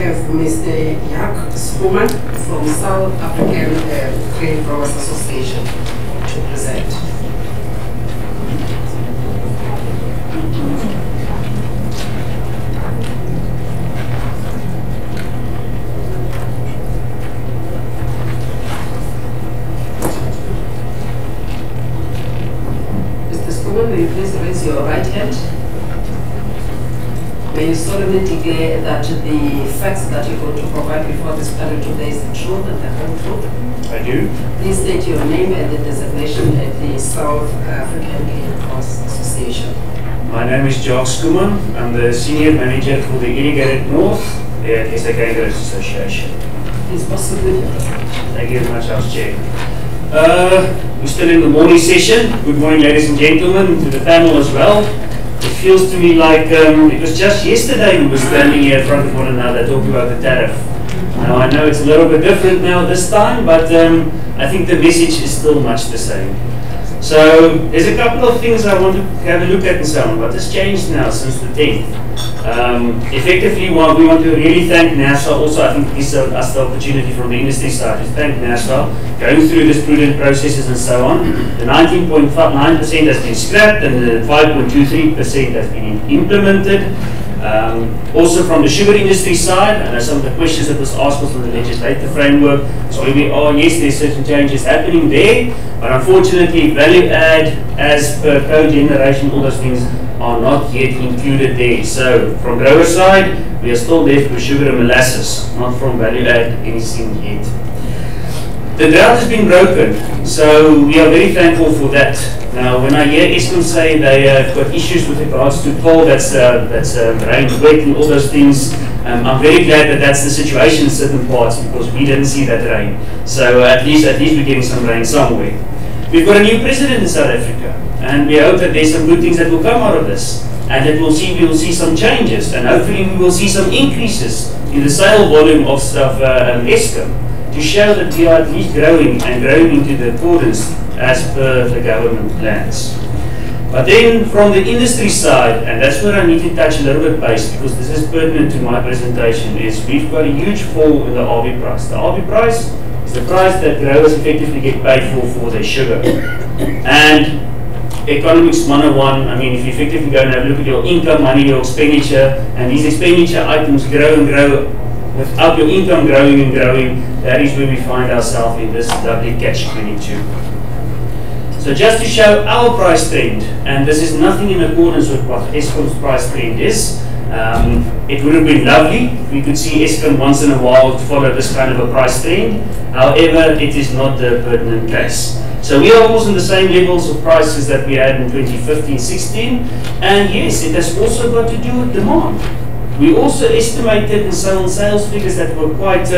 have Mr. Jack Skuman from South African Grain Growers Association to present. Mr. Skuman, may you please raise your right hand? May you solemnly declare that the facts that you're going to provide before this panel today is the truth and the whole truth? I do. Please state your name and the designation at the South African Grain Growers Association. My name is Jack Skuman. I'm the Senior Manager for the Irrigated North at SA Grain Growers Association. Please proceed with your presentation. Thank you very much, House Chair. We're still in the morning session. Good morning, ladies and gentlemen, to the panel as well. It feels to me like it was just yesterday we were standing here in front of one another talking about the tariff. Now I know it's a little bit different now this time, but I think the message is still much the same. So there's a couple of things I want to have a look at and so on. What has changed now since the 10th? Effectively, we want to really thank Nersa. Also, I think it gives us the opportunity from the industry side to thank Nersa, going through this prudent processes and so on. The 19.9% has been scrapped and the 5.23% has been implemented. Also from the sugar industry side, and some of the questions that was asked was on the legislative framework. So we are, yes, there's certain changes happening there, but unfortunately value add as per co-generation, all those things are not yet included there. So from grower side, we are still left with sugar and molasses, not from value add anything yet. The drought has been broken, so we are very thankful for that. Now, when I hear Eskom say they have got issues with regards to coal, that's rain, wet, and all those things, I'm very glad that that's the situation in certain parts because we didn't see that rain. So at least we're getting some rain somewhere. We've got a new president in South Africa, and we hope that there's some good things that will come out of this, and that we will see some changes, and hopefully we will see some increases in the sale volume of Eskom, to show that we are at least growing and growing into the accordance as per the government plans. But then from the industry side, and that's where I need to touch a little bit base because this is pertinent to my presentation, is we've got a huge fall in the RB price. The RB price is the price that growers effectively get paid for their sugar. And Economics 101, I mean, if you effectively go and have a look at your income, money, your expenditure, and these expenditure items grow and grow without your income growing and growing, that is where we find ourselves in this lovely catch-22. So just to show our price trend, and this is nothing in accordance with what Eskom's price trend is, it would have been lovely if we could see Eskom once in a while to follow this kind of a price trend. However, it is not the pertinent case. So we are almost in the same levels of prices that we had in 2015-16, and yes, it has also got to do with demand. We also estimated in sales figures that were quite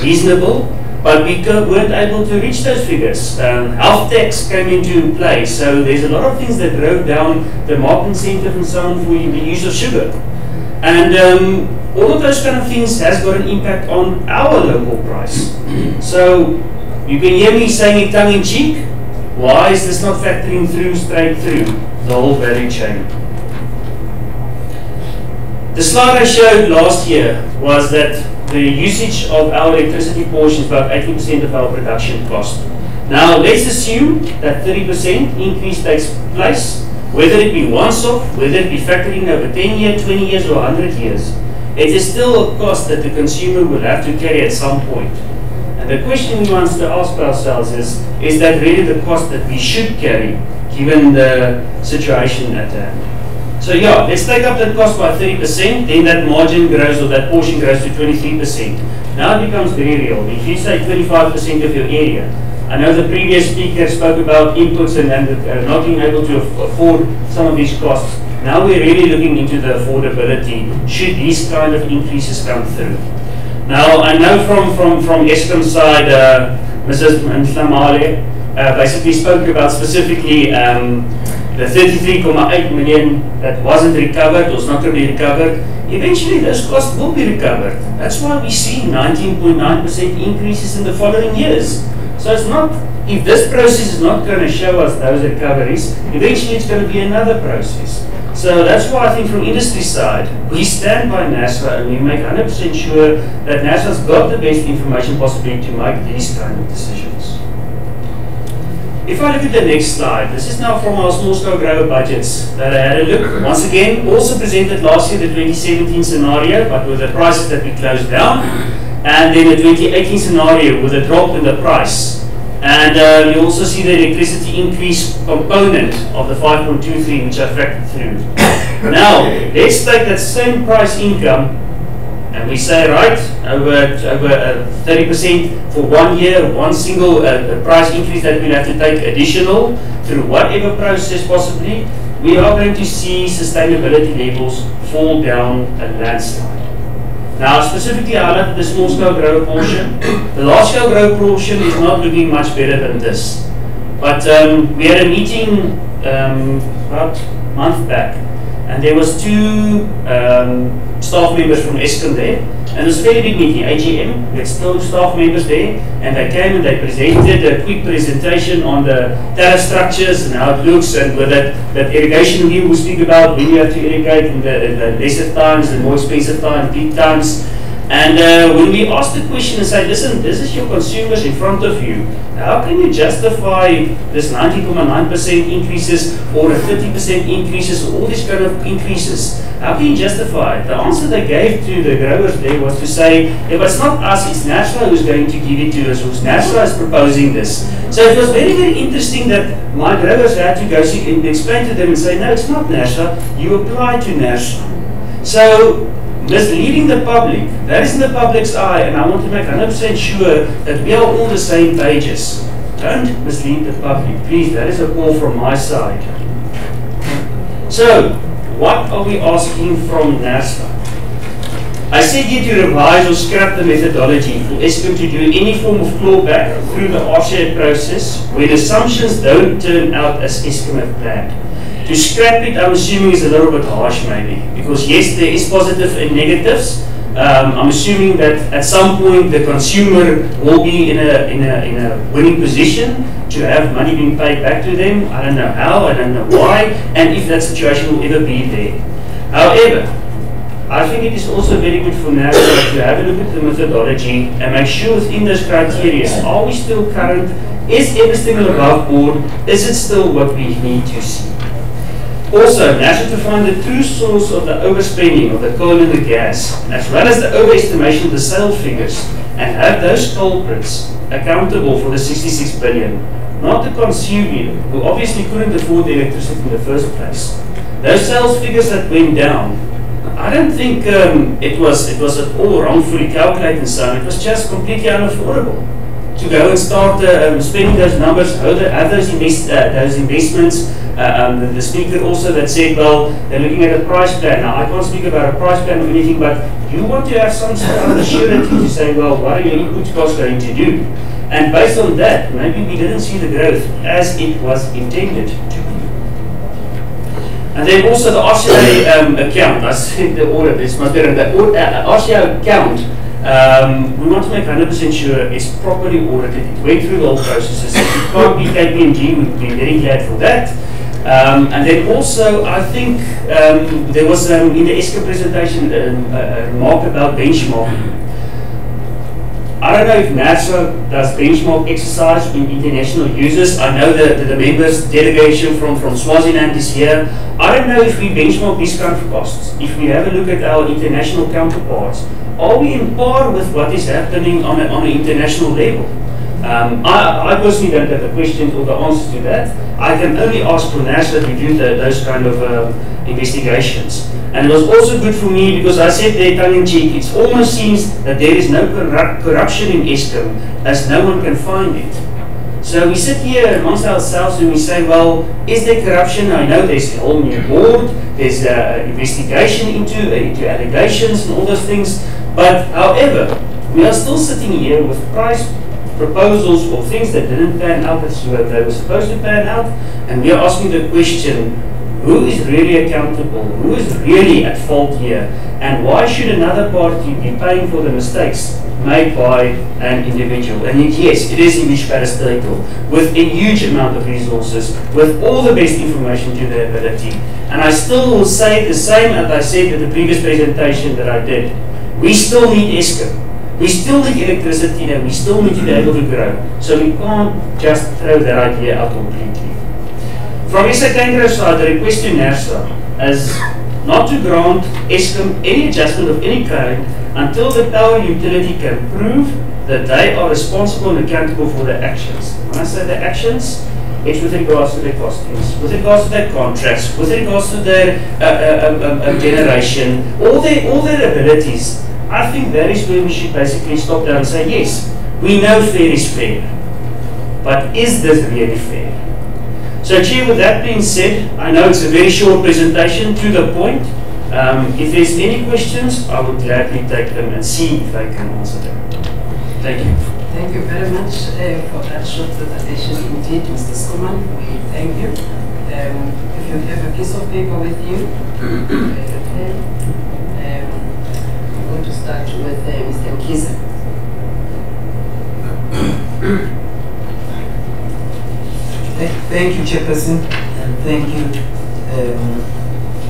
reasonable, but we weren't able to reach those figures. Health tax came into play, so there's a lot of things that drove down the market incentive and so on for the use of sugar. And all of those kind of things has got an impact on our local price. So you can hear me saying it tongue-in-cheek, why is this not factoring through straight through the whole value chain? The slide I showed last year was that the usage of our electricity portion is about 80% of our production cost. Now let's assume that 30% increase takes place, whether it be once off, whether it be factoring over 10 years, 20 years or 100 years. It is still a cost that the consumer will have to carry at some point. And the question we want to ask ourselves is that really the cost that we should carry given the situation at hand? So yeah, let's take up that cost by 30%, then that margin grows or that portion grows to 23%. Now it becomes very real. If you say 25% of your area, I know the previous speaker spoke about inputs and not being able to afford some of these costs. Now we're really looking into the affordability should these kind of increases come through. Now I know from Eskom's side, Mrs. Mpumalanga basically spoke about specifically the 33.8 million that wasn't recovered, was not going to be recovered. Eventually those costs will be recovered. That's why we see 19.9% increases in the following years. So it's not, if this process is not going to show us those recoveries, eventually it's going to be another process. So So that's why I think from industry side, we stand by Nersa and we make 100% sure that Nersa's got the best information possibly to make these kind of decisions. If I look at the next slide, this is now from our small-scale grower budgets that I had a look. Once again, also presented last year the 2017 scenario, but with the prices that we closed down, and then the 2018 scenario with a drop in the price. And you also see the electricity increase component of the 5.23, which I factored through. Now, let's take that same price income, and we say, right, over 30% for 1 year, one single price increase that we'll have to take additional through whatever process possibly, we are going to see sustainability levels fall down a landslide. Now, specifically, I highlighted the small-scale grower portion. The large-scale grower portion is not looking much better than this. But we had a meeting about a month back, and there was 2 staff members from Eskom there, and it was a very big meeting, AGM. We had still staff members there, and they came and they presented a quick presentation on the tariff structures and how it looks, and with that irrigation wheel we speak about, when you have to irrigate in the lesser times, the more expensive time, peak times. And when we asked the question and say, listen, this is your consumers in front of you, how can you justify this 90.9% increases or a 30% increases or all these kind of increases? How can you justify it? The answer they gave to the growers there was to say, if it's not us, it's Nersa who's going to give it to us, who's Nersa is proposing this. So it was very, very interesting that my growers had to go see and explain to them and say, no, it's not Nersa, you apply to Nersa. So, misleading the public, that is in the public's eye, and I want to make 100% sure that we are all on the same pages. Don't mislead the public, please, that is a call from my side. So, what are we asking from Nersa? I said here to revise or scrap the methodology for Eskom to do any form of clawback through the RCA process when assumptions don't turn out as Eskom have planned. To scrap it, I'm assuming, is a little bit harsh maybe, because yes, there is positive and negatives. I'm assuming that at some point the consumer will be in a winning position to have money being paid back to them. I don't know how, I don't know why, and if that situation will ever be there. However, I think it is also very good for Nersa to have a look at the methodology and make sure within those criteria, are we still current? Is everything above board? Is it still what we need to see? Also, Nersa to find the true source of the overspending of the coal and the gas, as well as the overestimation of the sales figures, and have those culprits accountable for the 66 billion, not the consumer, who obviously couldn't afford the electricity in the first place. Those sales figures that went down, I don't think it was at all wrongfully calculated and so on. It was just completely unaffordable to go and start spending those numbers, have those investments. The speaker also that said, well, they're looking at a price plan. Now, I can't speak about a price plan or anything, but you want to have some sort of surety to say, well, what are your input costs going to do? And based on that, maybe we didn't see the growth as it was intended to be. And then also the RCA account, I said the audit, it's much better, the RCA account, we want to make 100% sure it's properly audited. It went through the whole processes. If it can't be KPMG, we'd be very glad for that. And then also, I think there was in the Eskom presentation a remark about benchmarking. I don't know if Nersa does benchmark exercise in international users. I know that the members delegation from Swaziland is here. I don't know if we benchmark these kind of costs. If we have a look at our international counterparts, are we in par with what is happening on an international level? I personally don't have the questions or the answers to that. I can only ask for Nersa to do those kind of investigations. And it was also good for me because I said there tongue-in-cheek, it almost seems that there is no corruption in Eskom as no one can find it. So we sit here amongst ourselves and we say, well, is there corruption? I know there's a whole new board, there's investigation into allegations and all those things. But however, we are still sitting here with price proposals or things that didn't pan out as they were supposed to pan out, and we are asking the question, who is really accountable, who is really at fault here, and why should another party be paying for the mistakes made by an individual? And yes, it is image parastatal, with a huge amount of resources, with all the best information to their ability. And I still will say the same as I said in the previous presentation that I did. We still need Eskom. We still need electricity and we still need to be able to grow. So we can't just throw that idea out completely. From SA Kangaro's side, the request to Nersa is not to grant Eskom any adjustment of any kind until the power utility can prove that they are responsible and accountable for their actions. When I say their actions, it's with regards to their costings, with regards to their contracts, with regards to their generation, all their abilities. I think that is where we should basically stop down and say, yes, we know fair is fair, but is this really fair? So Chair, with that being said, I know it's a very short presentation, to the point. If there's any questions, I would gladly take them and see if I can answer them. Thank you. Thank you very much for that short presentation indeed, Mr. Skuman. We thank you. If you have a piece of paper with you, I'm going to start with Mr. Mkiza. Thank you, Chairperson, and thank you,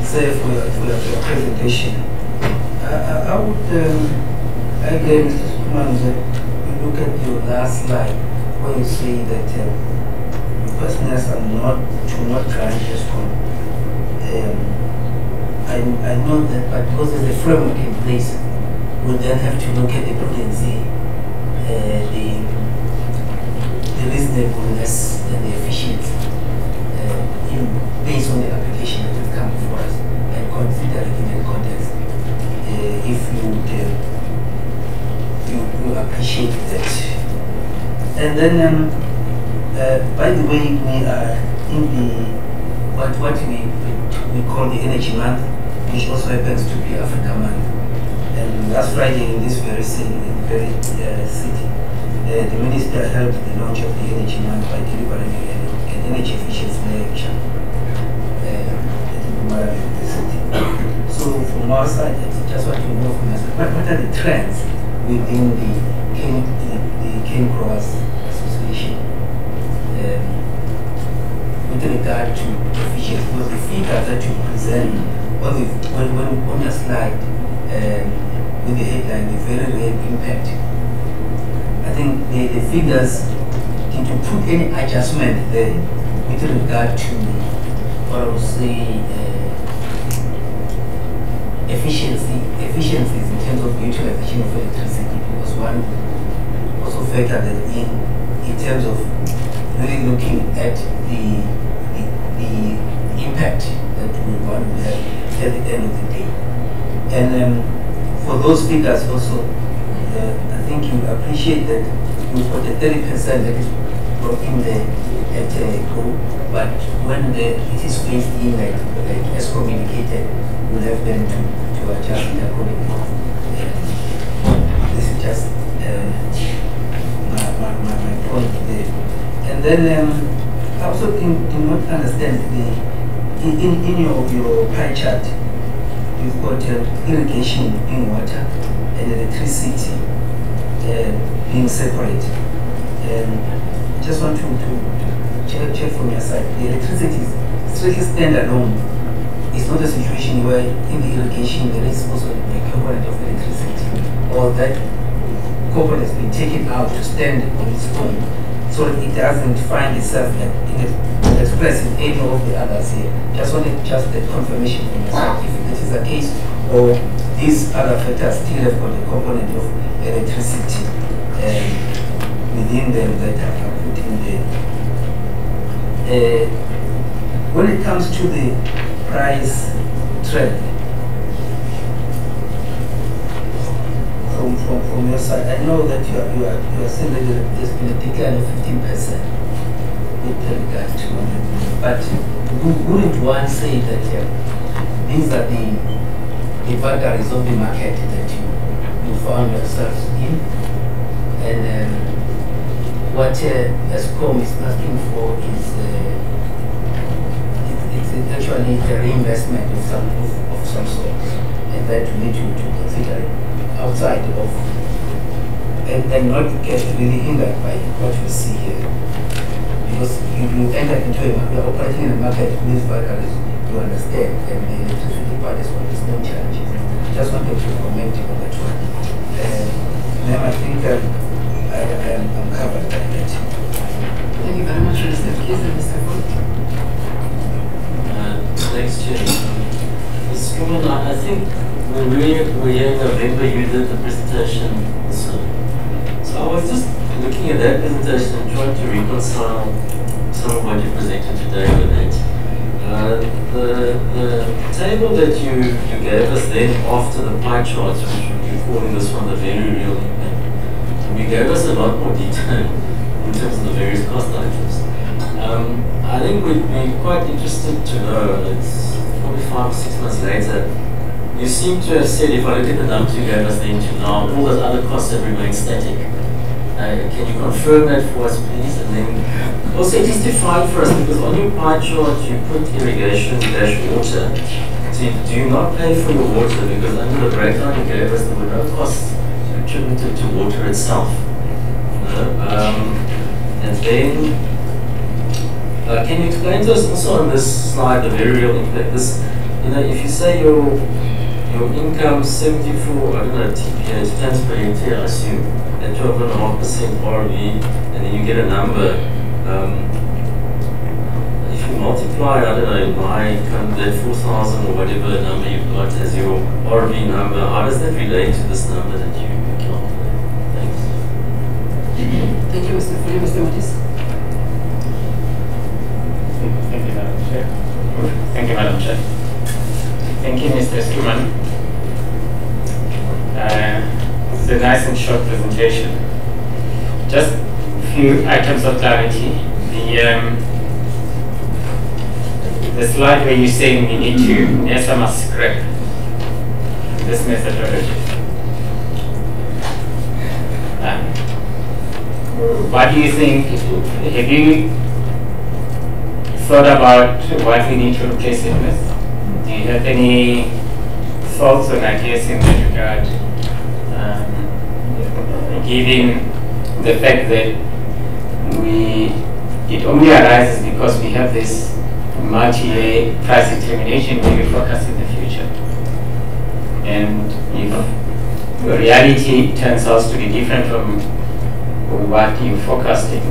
Sir, for your presentation. I would, again, Mr. Skuman, look at your last slide where you say that personnel should not grant Eskom. I know that, but because there's a framework in place, we'll then have to look at the prudency, the reasonableness and the efficiency based on the application that will come before us, and consider it in the context. If you appreciate that. And then, by the way, we are in the what we call the Energy Month, which also happens to be Africa Month. And last Friday in this very city, the minister held the launch of the Energy Month by delivering an energy efficiency lecture in the city. So from our side, I just want to know from us, what are the trends within the cane growers association with regard to efficiency? Because the figures that you present on your slide with the headline, the very real impact, I think the figures, did you put any adjustment there with regard to what I would say efficiencies in terms of utilization of electricity? Because one also factored that in terms of really looking at the impact that we want to have at the end of the day. And for those figures also, I think you appreciate that you've got a 30% that is brought in there at go, but when it is phased in, like as communicated, we'll have them to adjust it accordingly. This is just my point there. And then I also do not understand in your pie chart, you've got irrigation being water and electricity being separate. Just want to check from your side. The electricity is strictly standalone. It's not a situation where in the irrigation there is also a component of electricity, or that component has been taken out to stand on its own, so that it doesn't find itself expressed in any of the others here. Just wanted that confirmation from your side, if it is the case, or these other factors still have got a component of electricity within them that are put in there. When it comes to the price trend, from your side, I know that you are saying that there's been a decline of 15% with regard to, but wouldn't one say that these are the vagaries of the market that you found yourselves in? And what Eskom is asking for is it's actually a reinvestment of some sort, and that we need to consider it outside of and not get really hindered by what we see here. Because you enter into you're operating in a market with vehicles, you understand, and the electricity part is what is no challenge. Just wanted to comment on that one. Then I think I'm covered by that. Thank you very much, Mr. Keys and Mr. Ford. Thanks, Chair. Mr. Schumann, I think when we were here in November, you did the presentation also. So I was just looking at that presentation and trying to reconcile some of what you presented today with it. The table that you gave us then after the pie charts, which you're calling this one the very real impact, you gave us a lot more detail in terms of the various cost items. I think we'd be quite interested to know, it's probably 5 or 6 months later, you seem to have said, if I look at the numbers you gave us then to now, all those other costs have remained static. Can you confirm that for us, please? And then also just define for us, because on your pie chart you put irrigation dash water. So do you not pay for your water? Because under the breakdown you gave us, there were no costs attributed to water itself. And then, can you explain to us also on this slide the very real impact? This, if you say your income 74, I don't know, TPH, tons per hectare, I assume, at 12.5% RV, and then you get a number. If you multiply, I don't know, my income, that 4,000 or whatever number you've got as your RV number, how does that relate to this number that you count? Thanks. Thank you, Mr. Fuller. Mr. Mattis. Thank you, Madam Chair. Thank you, Madam Chair. Thank you, Mr. Schumann. It's a nice and short presentation. Just a few items of clarity. The slide where you're saying we need to, Nersa must scrap this methodology. What do you think? Have you thought about what we need to replace it with? Do you have any thoughts or ideas in that regard? Given the fact that it only arises because we have this multi-year price determination where we focus in the future. And if reality turns out to be different from what you forecasting,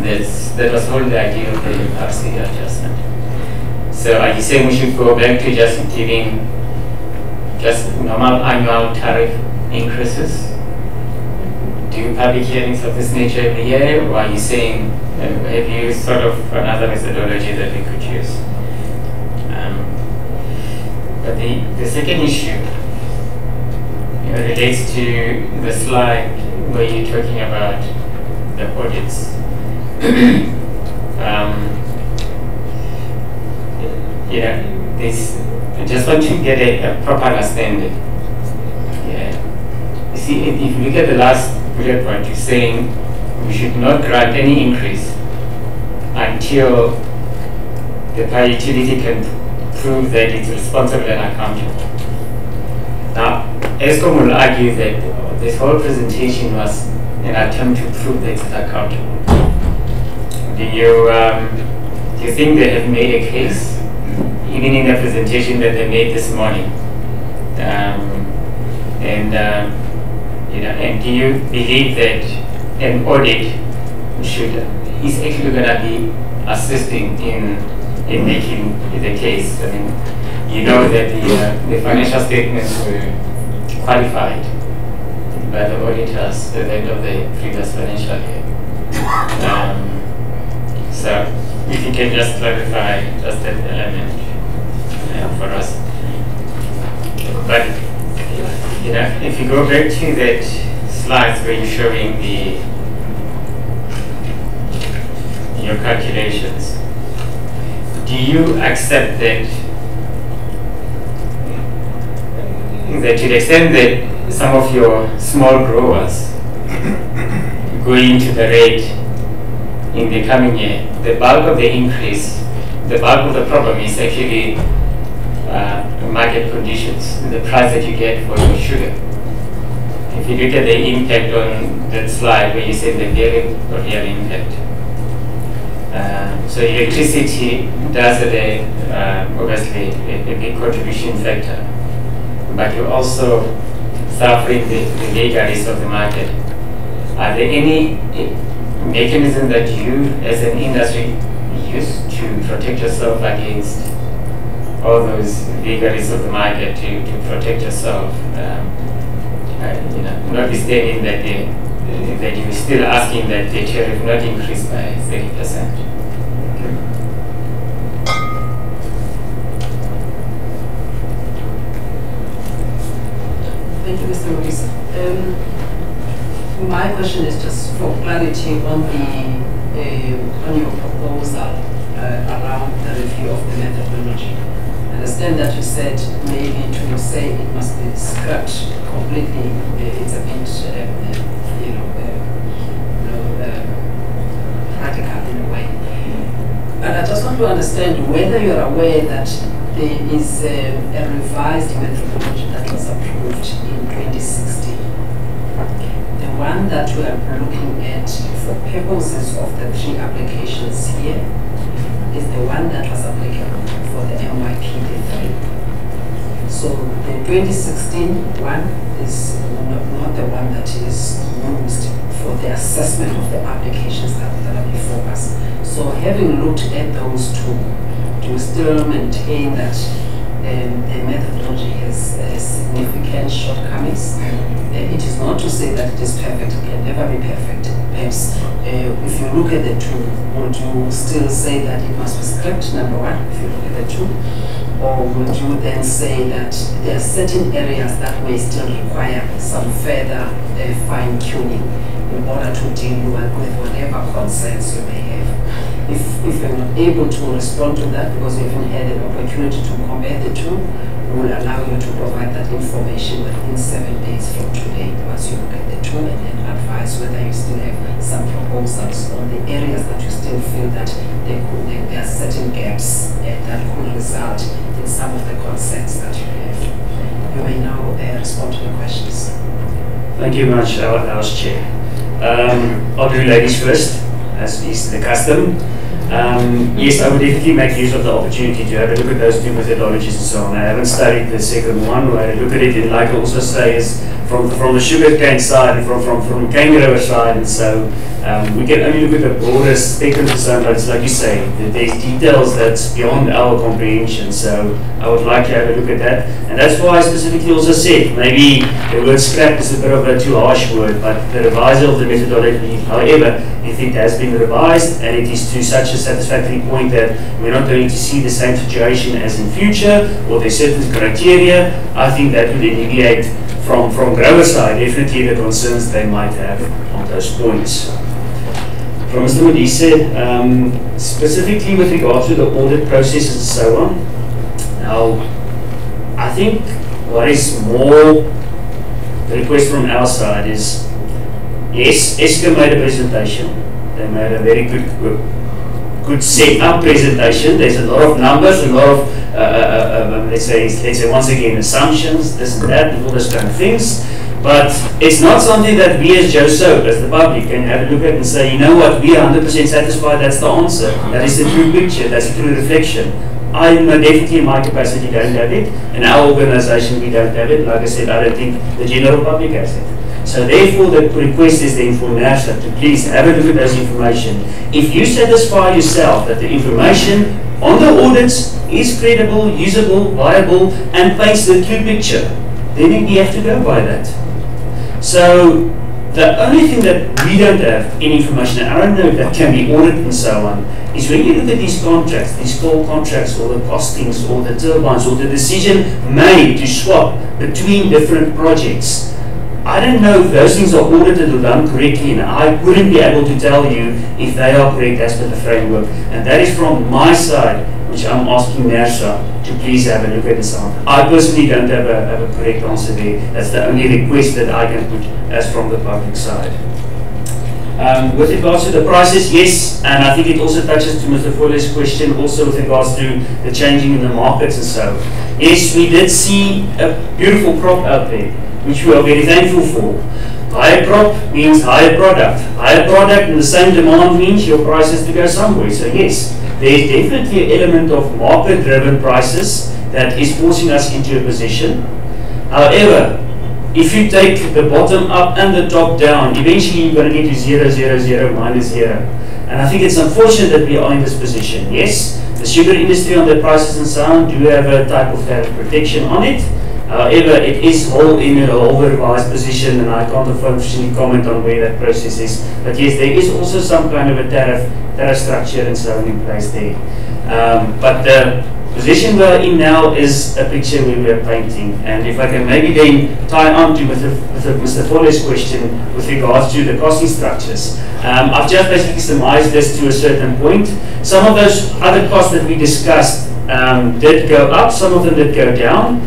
that was all the idea of the RC adjustment. So are you saying we should go back to just giving just normal annual tariff increases? Do public hearings of this nature every year, or are you saying, have you sort of another methodology that we could use? But the second issue relates to the slide where you're talking about the audits. I just want to get a proper understanding. You see, if you look at the last bullet point, you're saying we should not grant any increase until the power utility can prove that it's responsible and accountable. Now, ESCOM will argue that this whole presentation was an attempt to prove that it's accountable. Do you think they have made a case, even in the presentation that they made this morning? And do you believe that an audit is actually going to be assisting in making the case? I mean, you know that the financial statements were qualified by the auditors at the end of the previous financial year. So if you can just clarify just that element for us. But if you go back to that slides where you're showing your calculations, do you accept that to the extent that some of your small growers go into the rate in the coming year, the bulk of the increase the bulk of the problem is actually market conditions, the price that you get for your sugar. If you look at the impact on that slide where you said the very real impact. So electricity does obviously a big contribution factor, but you're also suffering the vagaries of the market. Are there any mechanism that you as an industry use to protect yourself against all those vagaries of the market, to protect yourself, notwithstanding that you're still asking that the tariff not increase by 30%? Thank you, Mr. Maurice. My question is just for clarity on your proposal around the review of the methodology. I understand that you said maybe to say it must be scrapped completely. It's a bit, practical in a way. But I just want to understand whether you are aware that there is a revised methodology that was approved in 2016. The one that we are looking at for purposes of the 3 applications here is the one that was applicable for the MYPD3. So the 2016 one is not the one that is used for the assessment of the applications that are before us. So having looked at those two, do you still maintain that the methodology has significant shortcomings? It is not to say that it is perfect, it can never be perfect. Perhaps if you look at the two, would you still say that it must be scrapped, number one, if you look at the two? Or would you then say that there are certain areas that may still require some further fine-tuning in order to deal with whatever concerns you may have? If you're not able to respond to that because you haven't had an opportunity to compare the two, we will allow you to provide that information within 7 days from today once you look at the two and then advise whether you still have some proposals on the areas that you still feel that there are certain gaps that could result in some of the concerns that you have. You may now respond to the questions. Thank you very much, House Chair. I'll do ladies first, as is the custom. Yes, I would definitely make use of the opportunity to have a look at those two methodologies and so on. I haven't studied the second one. I look at it, and like I also say, is from the sugar cane side and from cane grower side, and so we can only look at the broader spectrum of some, but it's like you say, there's details that's beyond our comprehension. So I would like to have a look at that, and that's why I specifically also said maybe the word scrap is a bit of a too harsh word, but the revisal of the methodology, however, if it has been revised and it is to such a satisfactory point that we're not going to see the same situation as in future, or there's certain criteria, I think that would alleviate from grower side definitely the concerns they might have on those points. From Mr. Modise, specifically with regard to the audit processes and so on, now I think what is more the request from our side is, yes, Eskom made a presentation. They made a very good set-up presentation. There's a lot of numbers, a lot of let's say once again assumptions, this and that, and all those kind of things. But it's not something that we as JOSO, as the public, can have a look at and say, you know what, we are 100% satisfied. That's the answer. That is the true picture. That's the true reflection. I know definitely in my capacity don't have it. In our organisation we don't have it. Like I said, I don't think the general public has it. So therefore the request is then for Nersa to please have a look at those information. If you satisfy yourself that the information on the audits is credible, usable, viable, and paints the true picture, then we have to go by that. So the only thing that we don't have any information, and I don't know that can be audited and so on, is when you look at these contracts, these coal contracts, or the costings, or the turbines, or the decision made to swap between different projects. I don't know if those things are audited or done correctly, and I wouldn't be able to tell you if they are correct as per the framework. And that is from my side, which I'm asking Nersa to please have a look at this on. I personally don't have a correct answer there. That's the only request that I can put as from the public side. With regards to the prices, yes, and I think it also touches to Mr. Foley's question also with regards to the changing in the markets and so. Yes, we did see a beautiful crop out there, which we are very thankful for. Higher crop means higher product. Higher product and the same demand means your price has to go somewhere. So yes, there is definitely an element of market-driven prices that is forcing us into a position. However, if you take the bottom up and the top down, eventually you're going to get to 0, 0, 0, minus 0. And I think it's unfortunate that we are in this position. Yes, the sugar industry on their prices and so on do have a type of tariff protection on it. However, it is whole in a over-revised position, and I can't unfortunately comment on where that process is. But yes, there is also some kind of a tariff structure and so on in place there. But the position we're in now is a picture where we are painting. And if I can maybe then tie on to Mr. Foley's question with regards to the costing structures. I've just basically surmised this to a certain point. Some of those other costs that we discussed did go up, some of them did go down.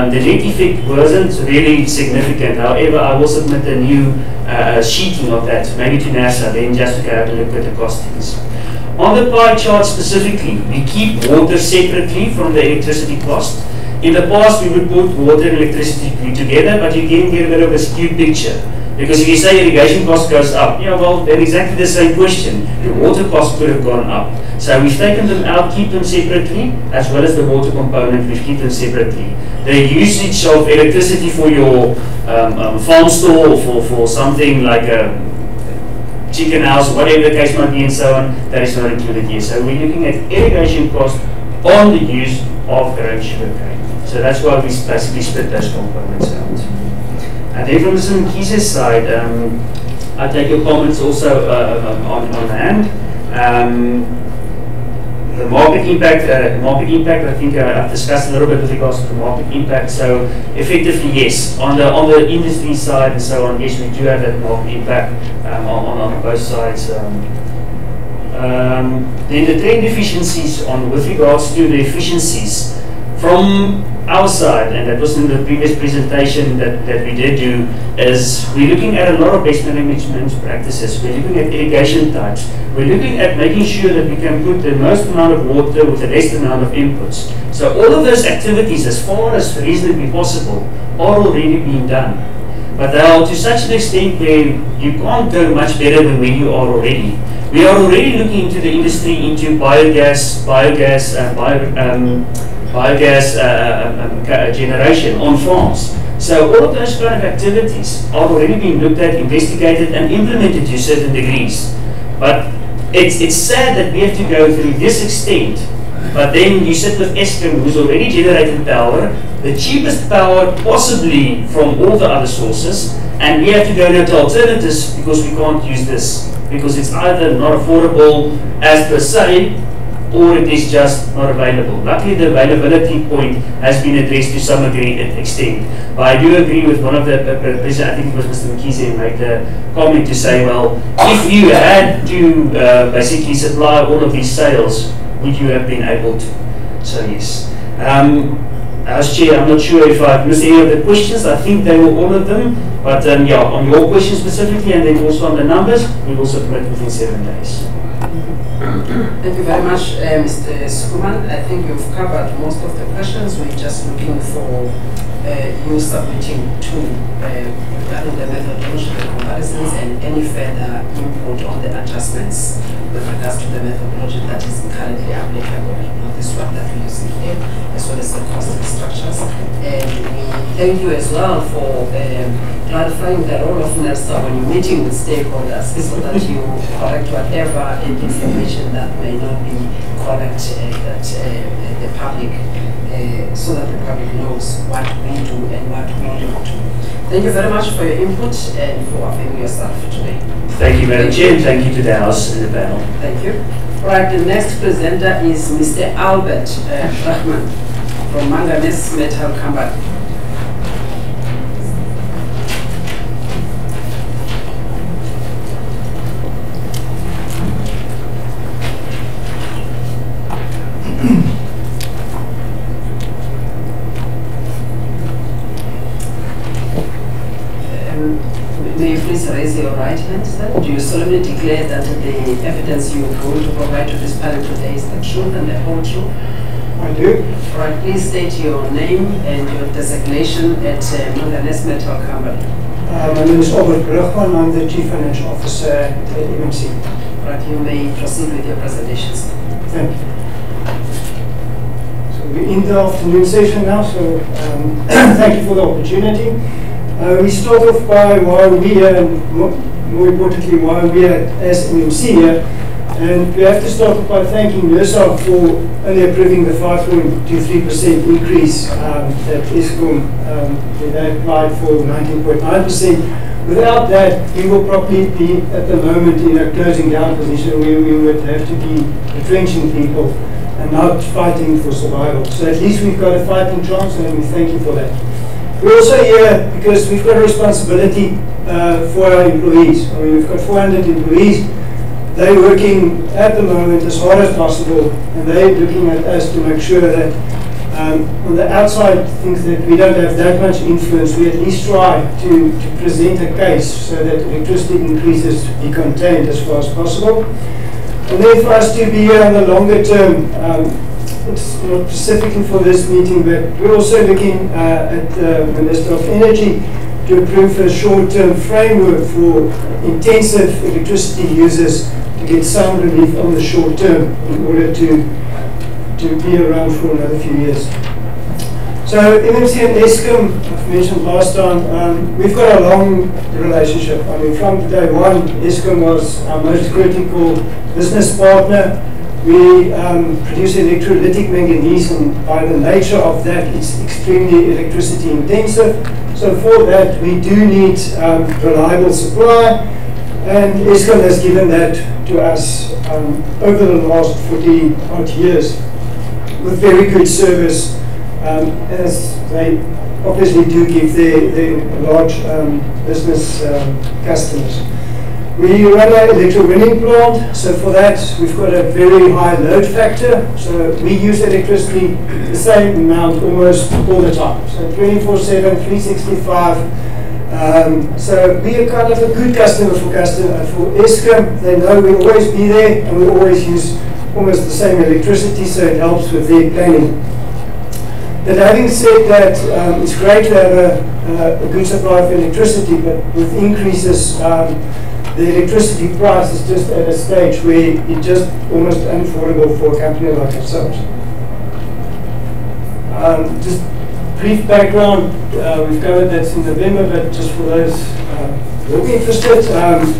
The net effect wasn't really significant. However, I will submit a new sheeting of that, maybe to Nersa, then just to have a look at the costings. On the pie chart specifically, we keep water separately from the electricity cost. In the past, we would put water and electricity together, but you can get a bit of a skewed picture. Because if you say irrigation cost goes up, yeah, well, then exactly the same question. The water cost could have gone up. So we've taken them out, keep them separately, as well as the water component, we keep them separately. The usage of electricity for your farm store, or for something like a chicken house, whatever the case might be and so on, that is not included here. So we're looking at irrigation cost on the use of grown sugar cane. So that's why we basically split those components out. And then from Mr. Mkize's side, I take your comments also on hand. The market impact, I think I've discussed a little bit with regards to the market impact. So effectively, yes, on the industry side and so on, yes, we do have that market impact on both sides. Then the trend efficiencies with regards to the efficiencies from our side, and that was in the previous presentation that we did do, is we're looking at a lot of best management practices. We're looking at irrigation types. We're looking at making sure that we can put the most amount of water with the least amount of inputs. So all of those activities, as far as reasonably possible, are already being done. But they are to such an extent where you can't go much better than where you are already. We are already looking into the industry, into biogas generation on farms. So all of those kind of activities are already being looked at, investigated, and implemented to certain degrees. But it's sad that we have to go through this extent, but then you sit with Eskom, who's already generating power, the cheapest power possibly from all the other sources, and we have to go to alternatives because we can't use this, because it's either not affordable as per se, or it is just not available. Luckily, the availability point has been addressed to some extent. But I do agree with one of the president, I think it was Mr. Mkize, who made the comment to say, well, if you had to basically supply all of these sales, would you have been able to? So yes. As Chair, I'm not sure if I've missed any of the questions. I think they were all of them. But yeah, on your question specifically, and then also on the numbers, we will submit within 7 days. Thank you very much, Mr. Skuman. I think you've covered most of the questions. We're just looking for you submitting to regarding the methodological comparisons and any further input on the adjustments with regards to the methodology that is currently applicable, not this one that we're using here, as well as the costing structures. And we thank you as well for clarifying the role of Nersa when you're meeting with stakeholders, so that you correct whatever information that may not be correct, that the public, so that the public knows what we do and what we don't do. Thank you very much for your input and for availing yourself today. Thank you, Madam Chair, and thank you to the House and the panel. Thank you. All right, the next presenter is Mr. Albert Rahman from Manganese Metal Company. may you please raise your right hand, sir? Do you solemnly declare that the evidence you are going to provide to this panel today is the truth and the whole truth? I do. All right, please state your name and your designation at Manganese Metal Company. My name is Albert Brugman. I'm the Chief Financial Officer at MMC. All right, you may proceed with your presentations. Thank you. So we're in the afternoon session now, so thank you for the opportunity. We start off by why we here, and more importantly, why we are as MMC here. And we have to start off by thanking Nersa for only approving the 5.23% increase that ESCOM, they applied for 19.9%. Without that, we will probably be at the moment in a closing down position where we would have to be retrenching people and not fighting for survival. So at least we've got a fighting chance, and we thank you for that. We're also here because we've got a responsibility for our employees. I mean, we've got 400 employees. They're working at the moment as hard as possible, and they're looking at us to make sure that on the outside things that we don't have that much influence, we at least try to present a case so that electricity increases be contained as far as possible. And then for us to be here on the longer term, it's not specifically for this meeting, but we're also looking at the Minister of Energy to approve a short-term framework for intensive electricity users to get some relief on the short term in order to be around for another few years. So MMC and ESCOM, I've mentioned last time, we've got a long relationship. I mean, from day one, ESCOM was our most critical business partner. We produce electrolytic manganese, and by the nature of that, it's extremely electricity intensive. So for that, we do need reliable supply, and ESCOM has given that to us over the last 40 odd years with very good service, as they obviously do give their large business customers. We run an electro-winning plant, so for that we've got a very high load factor, so we use electricity the same amount almost all the time, so 24/7, 365. So we are kind of a good customer for ESCOM. They know we'll always be there, and we always use almost the same electricity, so it helps with their planning. But having said that, it's great to have a good supply of electricity, but with increases, the electricity price is just at a stage where it's just almost unaffordable for a company like ourselves. Just brief background, we've covered that in November, but just for those who are interested,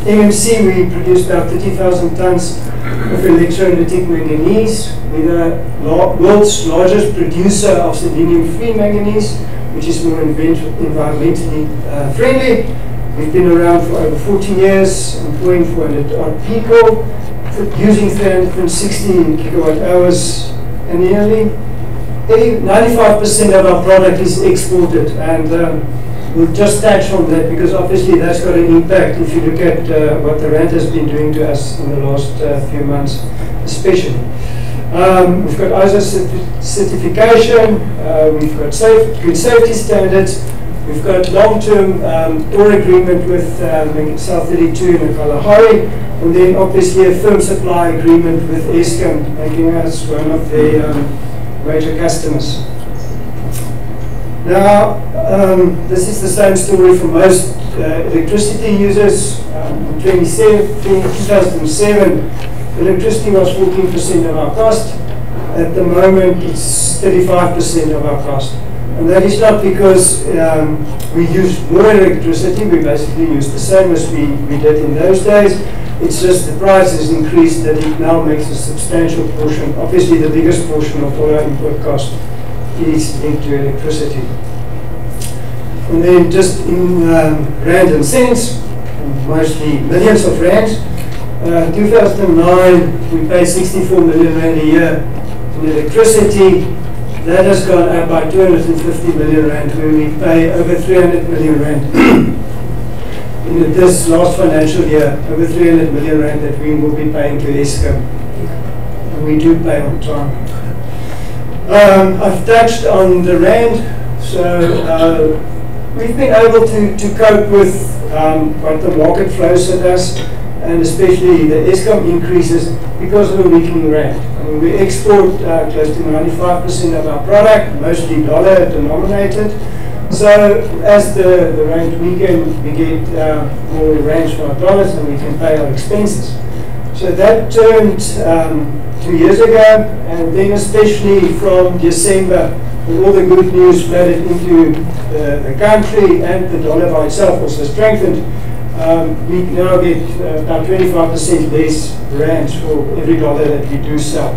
MMC, we produce about 30,000 tons of electrolytic manganese. We're the world's largest producer of selenium-free manganese, which is more environmentally friendly. We've been around for over 40 years, employing 400 odd people, using 360 kilowatt hours annually. 95% of our product is exported, and we'll just touch on that because obviously that's got an impact if you look at what the rand has been doing to us in the last few months, especially. We've got ISO certification, we've got good safety standards, we've got long-term ore agreement with South 32 in Kalahari, and then obviously a firm supply agreement with ESCOM, making us one of the major customers. Now, this is the same story for most electricity users. In 2007, electricity was 14% of our cost. At the moment, it's 35% of our cost. And that is not because we use more electricity, we basically use the same as we did in those days. It's just the price has increased that it now makes a substantial portion, obviously the biggest portion of all our input cost is linked to electricity. And then just in rand and cents, mostly millions of rands. 2009, we paid 64 million rand a year in electricity. That has gone up by 250 million rand, where we pay over 300 million rand. In this last financial year, over 300 million rand that we will be paying to ESCOM. And we do pay on time. I've touched on the rand, so we've been able to cope with what the market flows at us, and especially the Eskom increases because of the weakening rand. I mean, we export close to 95% of our product, mostly dollar denominated. So as the rand weakens, we get more rands for our dollars and we can pay our expenses. So that turned 2 years ago, and then especially from December, when all the good news flooded into the country and the dollar by itself also strengthened, we now get about 25% less rands for every dollar that we do sell.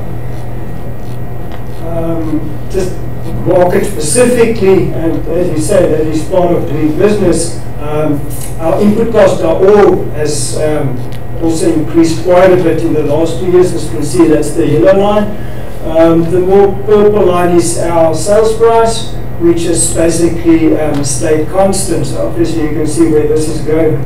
Just market specifically, and as you say, that is part of doing business. Our input costs are all has also increased quite a bit in the last 2 years. As you can see, that's the yellow line. The more purple line is our sales price, which is basically stayed constant. So obviously you can see where this is going.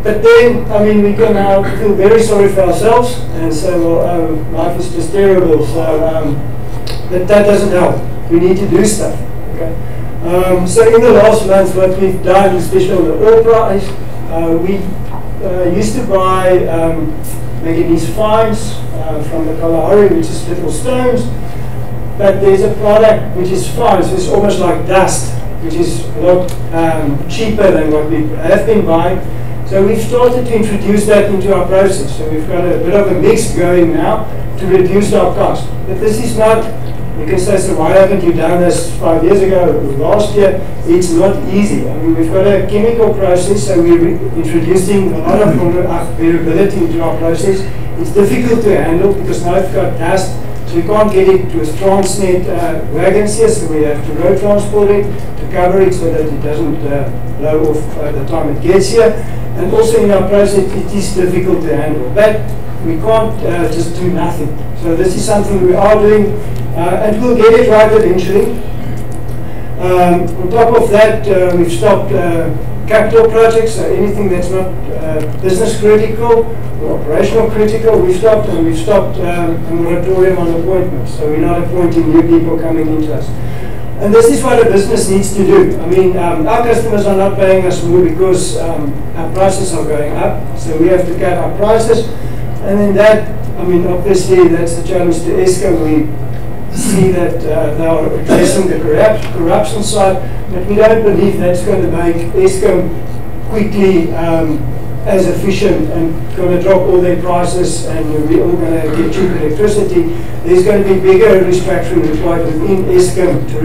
But then, I mean, we can now feel very sorry for ourselves and say, well, life is just terrible. So, but that doesn't help. We need to do stuff. Okay. So in the last month, what we've done, especially on the oil price, we used to buy manganese fines from the Kalahari, which is little stones. But there's a product which is fine, so it's almost like dust, which is a lot cheaper than what we have been buying. So we've started to introduce that into our process. So we've got a bit of a mix going now to reduce our cost. But this is not, you can say, so why haven't you done this 5 years ago or last year? It's not easy. I mean, we've got a chemical process, so we're introducing a lot of variability into our process. It's difficult to handle because now we've got dust. So we can't get it to a Transnet wagons here, so we have to road transport it to cover it so that it doesn't blow off the time it gets here. And also in our process, it is difficult to handle. But we can't just do nothing. So this is something we are doing, and we'll get it right eventually. On top of that, we've stopped capital projects, so anything that's not business critical or operational critical, we've stopped, and we've stopped a moratorium on appointments. So we're not appointing new people coming into us. And this is what a business needs to do. I mean, our customers are not paying us more because our prices are going up, so we have to cut our prices. And then that, I mean, obviously that's the challenge to Eskom. We see that they are addressing the corruption side, but we don't believe that's going to make Eskom quickly as efficient and going to drop all their prices, and we're all going to get cheap electricity. There's going to be bigger restructuring required within Eskom to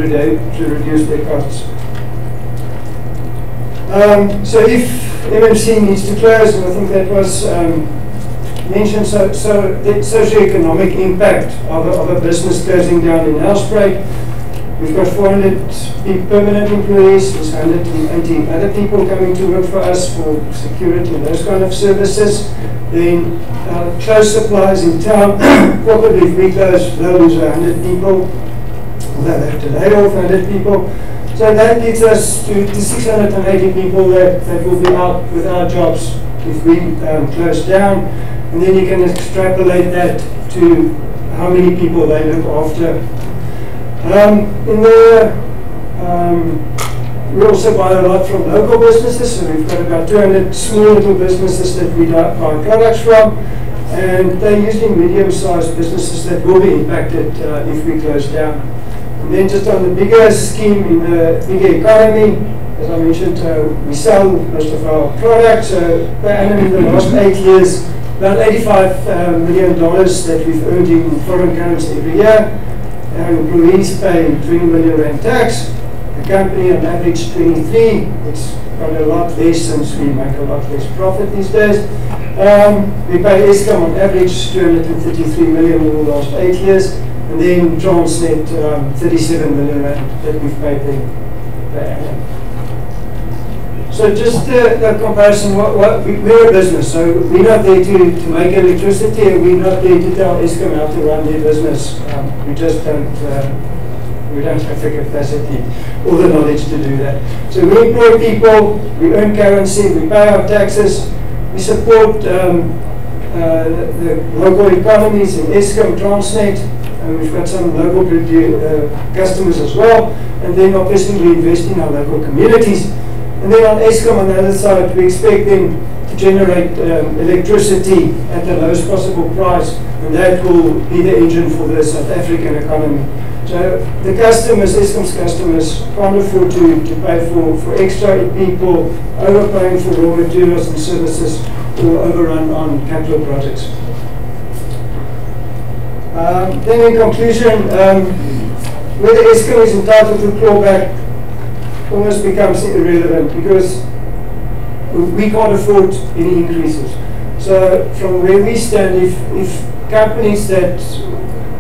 reduce their costs. So if MMC needs to close, and I think that was mentioned, so the socioeconomic impact of a business closing down in Nelspruit. We've got 400 permanent employees, there's 180 other people coming to work for us for security and those kind of services. Then close supplies in town, probably if we close, they'll lose 100 people, they'll have to lay off 100 people. So that gets us to 680 people that will be out without jobs if we close down. And then you can extrapolate that to how many people they look after. We also buy a lot from local businesses, so we've got about 200 small little businesses that we buy products from, and they're usually medium-sized businesses that will be impacted if we close down. And then just on the bigger scheme in the bigger economy, as I mentioned, we sell most of our products. Per annum in the last 8 years, about $85 million that we've earned in foreign currency every year. Our employees pay 20 million rand tax. The company on average 23. It's got a lot less since we make a lot less profit these days. We pay Eskom on average 233 million in the last 8 years. And then Transnet 37 million rand that we've paid them per annum. So just the comparison, we're a business, so we're not there to make electricity, and we're not there to tell Eskom how to run their business. We just don't, we don't have the capacity or the knowledge to do that. So we employ people, we earn currency, we pay our taxes, we support the local economies in Eskom, Transnet, and we've got some local customers as well, and then obviously we invest in our local communities. And then on Eskom on the other side, we expect them to generate electricity at the lowest possible price, and that will be the engine for the South African economy. So the customers, Eskom's customers, can't afford to pay for extra people, overpaying for raw materials and services, or overrun on capital projects. Then in conclusion, whether Eskom is entitled to clawback almost becomes irrelevant because we can't afford any increases. So from where we stand, if companies that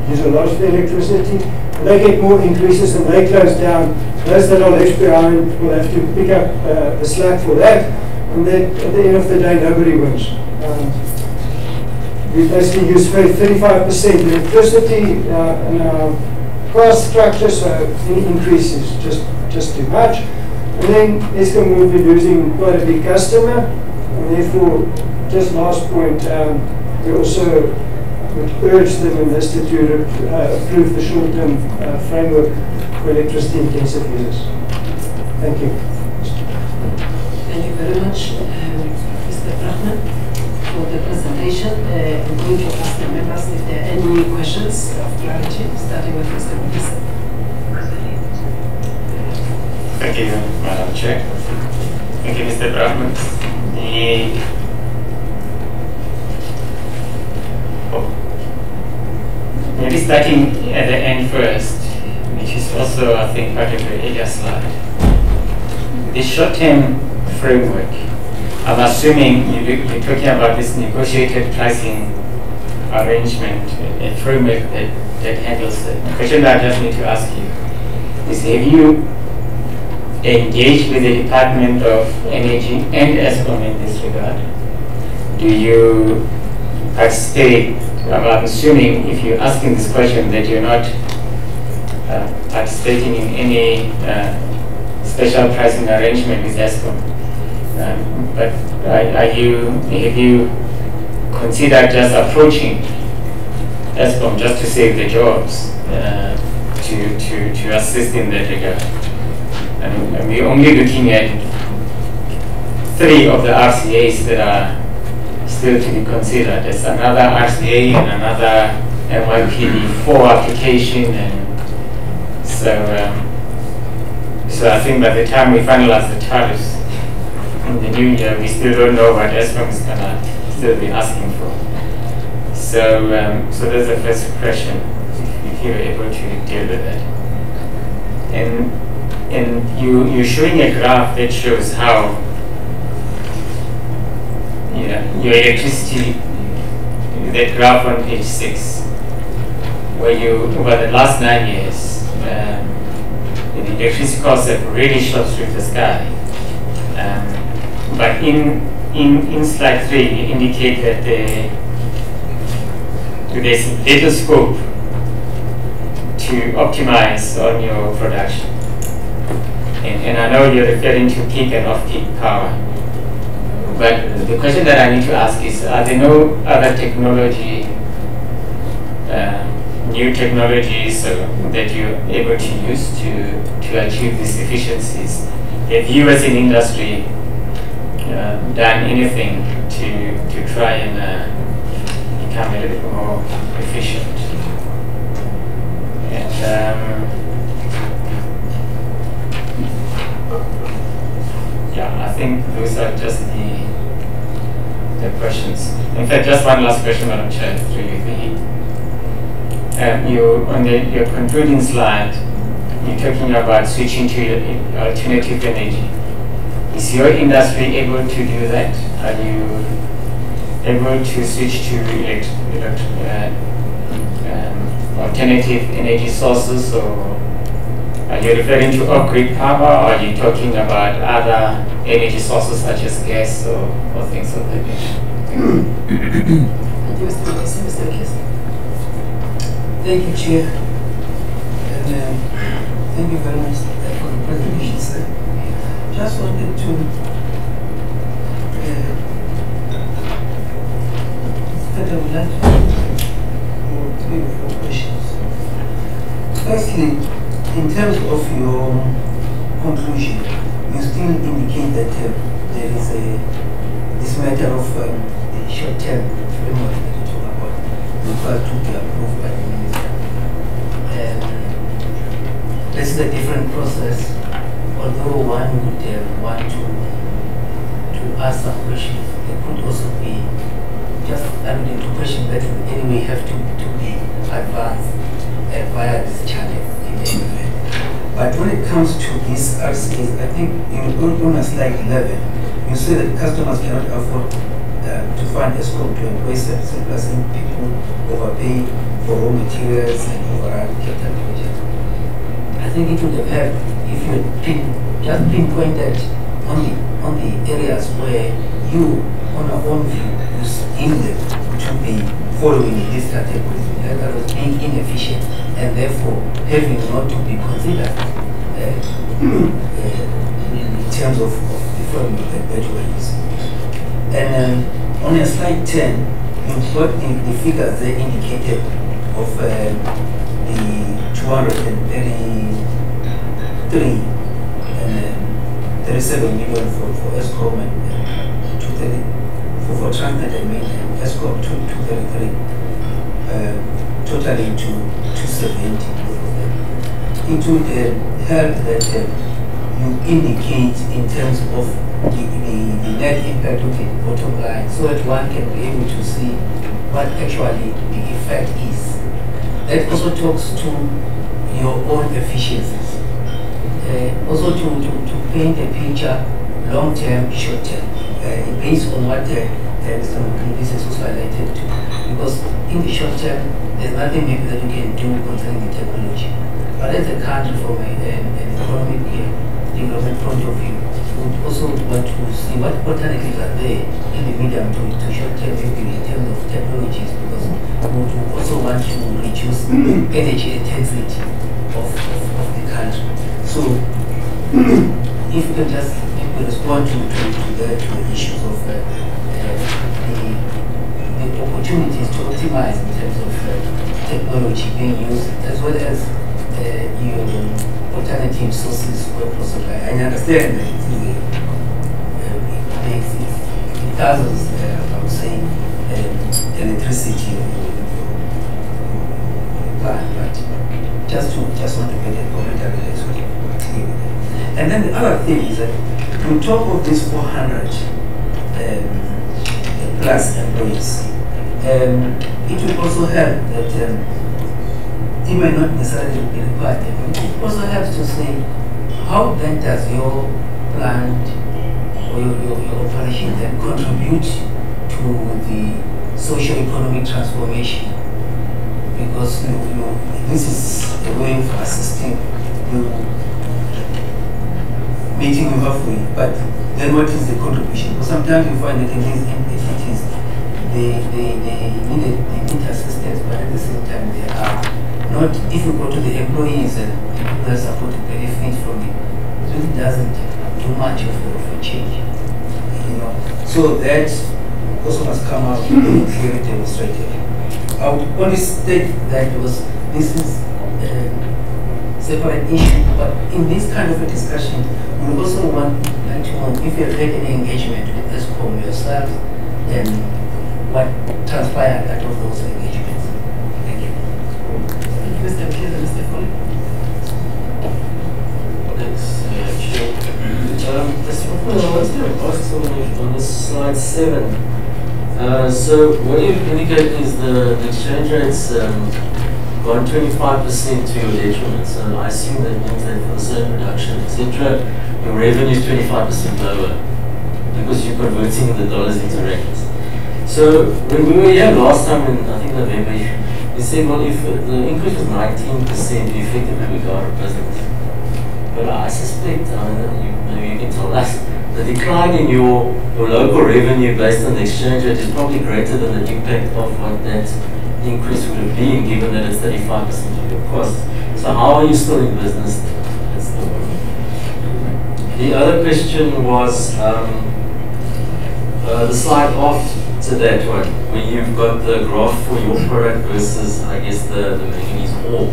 use a lot of electricity, they get more increases and they close down, those that are left behind will have to pick up the slack for that, and then at the end of the day nobody wins. We basically use 35% electricity in our cost structure, so any increase is just too much. And then Eskom will be losing quite a big customer, and therefore, just last point, we also would urge the minister to approve the short-term framework for electricity-intensive users. Thank you. Thank you very much, Mr. Brachman, for the presentation. I'm going to ask the members if there are any questions of clarity, starting with Mr. Mugisa. Thank you, Madam Chair. Thank you, Mr. Brahman. Maybe starting at the end first, which is also, I think, part of the earlier slide. The short-term framework, I'm assuming you're talking about this negotiated pricing arrangement, a framework that handles it. The question that I just need to ask you is, have you engaged with the Department of Energy and Eskom in this regard? Do you participate? I'm assuming if you're asking this question that you're not participating in any special pricing arrangement with Eskom. But have you considered just approaching Eskom just to save the jobs, to assist in that regard? And we're only looking at 3 of the RCAs that are still to be considered. There's another RCA and another NYPD4 application, and so I think by the time we finalize the tariffs in the new year, we still don't know what Eskom is gonna still be asking for. So that's the first question, if you're able to deal with that. And you're showing a graph that shows how your electricity, that graph on page 6, where over the last 9 years, the electricity costs have really shot through the sky. But in slide 3, you indicate that there's little scope to optimize on your production. And I know you're referring to peak and off-peak power. But the question that I need to ask is, are there no other technology, new technologies that you're able to use to achieve these efficiencies? Have you as an industry done anything to try and become a little bit more efficient? And yeah, I think those are just the questions. In fact, just one last question, Madam Chair, through you. On your concluding slide, you're talking about switching to alternative energy. Is your industry able to do that? Are you able to switch to alternative energy sources, or are you referring to off-grid power, or are you talking about other energy sources such as gas or things of that nature? Thank you, Chair. And thank you very much for the presentation, sir. Just wanted to I would like to ask 3 or 4 questions. Firstly, in terms of your conclusion, you still indicate that this matter of the short-term framework that you talk about required to be approved by the minister. This is a different process, although one would want to ask some questions. There could also be just alluding to questions that will anyway have to be advanced via this channel in any event. But when it comes to these RCAs, I think on a slide 11, you say that customers cannot afford to fund escrow to employ surplusing people, overpay for raw materials and overrun capital projects. I think it would have helped if you had just pinpointed on the areas where you, on your own view, you deem them to be following this category, in other words, being inefficient and therefore having not to be considered in terms of the framework that you are using. And on your slide 10, you've got the figures there indicated of the 233 and 37 million for ESCOM and 230 for Transnet and Mainland, ESCOM 233, totaling to 270. It would help that you indicate in terms of the net impact of the bottom line, so that one can be able to see what actually the effect is. That also talks to your own efficiencies. Also to paint a picture, long-term, short-term, based on what Mr. Mpumalanga has also highlighted to. Because in the short term, there's nothing maybe that you can do concerning the technology. But as a country, from an economic development point of view, we would also want to see what alternatives are there in the medium to short term, maybe in terms of technologies, because we would also want to reduce energy intensity of the country. So, if you can just maybe respond to the issues of the opportunities to optimize in terms of technology being used, as well as your alternative sources where possible. I understand that it thousands, I would say, electricity plant, but just want to get a commentary as well. And then the other thing is that on top of these 400 plus employees, it will also help that it may not necessarily be required. It also helps to say, how then does your plant or your operation then contribute to the socio-economic transformation? Because this is a way of assisting you, meeting you halfway, but then what is the contribution? Because sometimes you find that in these entities, they need assistance, but at the same time they are not, if you go to the employees and people that support the benefit from it, it really doesn't do much of a change. So that also must come out clearly demonstrated. I would only state that this is a separate issue, but in this kind of a discussion, we also want to know if you have had any engagement with ESCOM yourself and what transpired out of those engagements. Thank you. Thank you, Mr. Mkiza. Mr. Foley. Thanks, Chair. I was going to ask something on this slide 7. So what you indicate is the exchange rates gone 25% to your detriment. So I assume that means that for the same production, etc., your revenue is 25% lower because you're converting the dollars into rands. So when we were here last time in, I think, November, you said, well, if the increase was 19%, you effectively would go out of business. But I suspect, maybe you can tell us, the decline in your local revenue based on the exchange rate is probably greater than the impact of what that increase would have been, given that it's 35% of your costs. So how are you still in business? That's the one. The other question was the slide off to that one, where you've got the graph for your product versus, I guess, the manganese ore.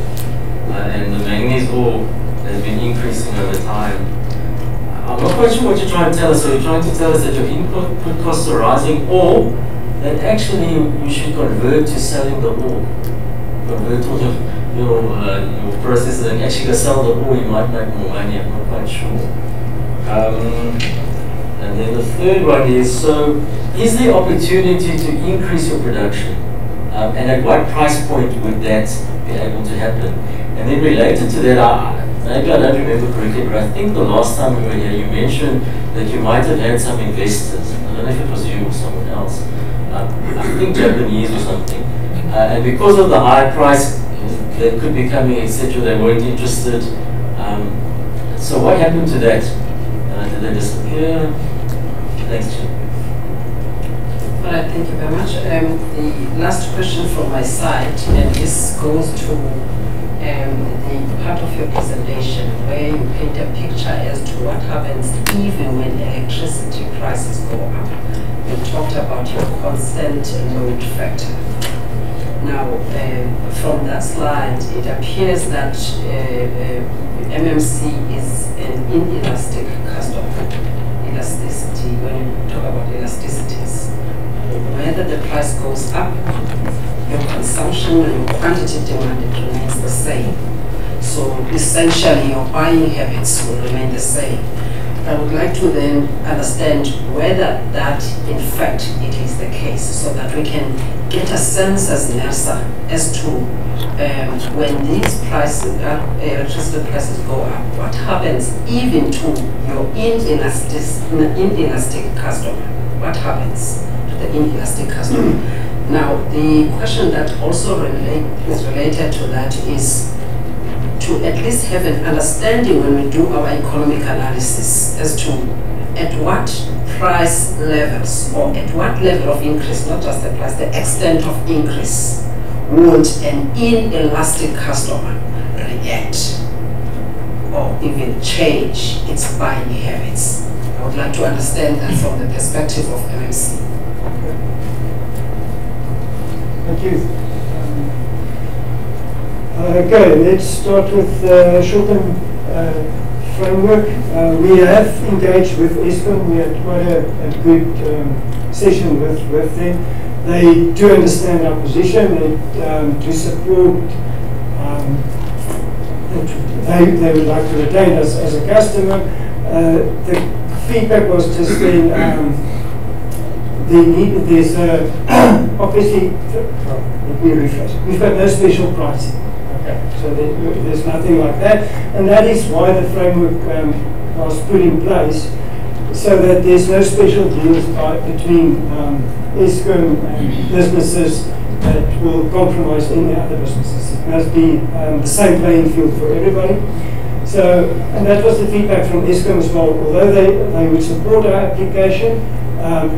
And the manganese ore has been increasing over time. I'm not quite sure what you're trying to tell us. So you're trying to tell us that your input costs are rising, or that actually you should convert to selling the ore. Convert all your processes and actually go sell the ore, you might make more money. I'm not quite sure. And then the third one is, so is there opportunity to increase your production? And at what price point would that be able to happen? And then related to that, maybe I don't remember correctly, but I think the last time we were here, you mentioned that you might have had some investors. I don't know if it was you or someone else. I think Japanese or something. And because of the high price that could be coming, etc., they weren't interested. So what happened to that? Did they disappear? Thanks, Jim. All right, thank you very much. The last question from my side, and this goes to the part of your presentation where you paint a picture as to what happens even when electricity prices go up. You talked about your constant load factor. Now, from that slide, it appears that MMC is an inelastic customer. Elasticity, when you talk about elasticities, whether the price goes up, your consumption and your quantity demanded remains the same. So essentially your buying habits will remain the same. I would like to then understand whether that in fact it is the case, so that we can get a sense as Nersa as to when these prices, electricity prices go up, what happens even to your inelastic customer? What happens to the inelastic customer? Now, the question that also is related to that is to at least have an understanding when we do our economic analysis as to at what price levels or at what level of increase, not just the price, the extent of increase, would an inelastic customer react or even change its buying habits. I would like to understand that from the perspective of MMC. Thank you. Okay, let's start with short-term framework. We have engaged with Eskom. We had quite a good session with them. They do understand our position. They do support. They would like to retain us as a customer. The feedback was just then. There's obviously, let me rephrase, we've got no special pricing. Okay, so there's nothing like that, and that is why the framework was put in place, so that there's no special deals between Eskom and businesses that will compromise any other businesses. It must be the same playing field for everybody. So, and that was the feedback from Eskom as well. Although they would support our application,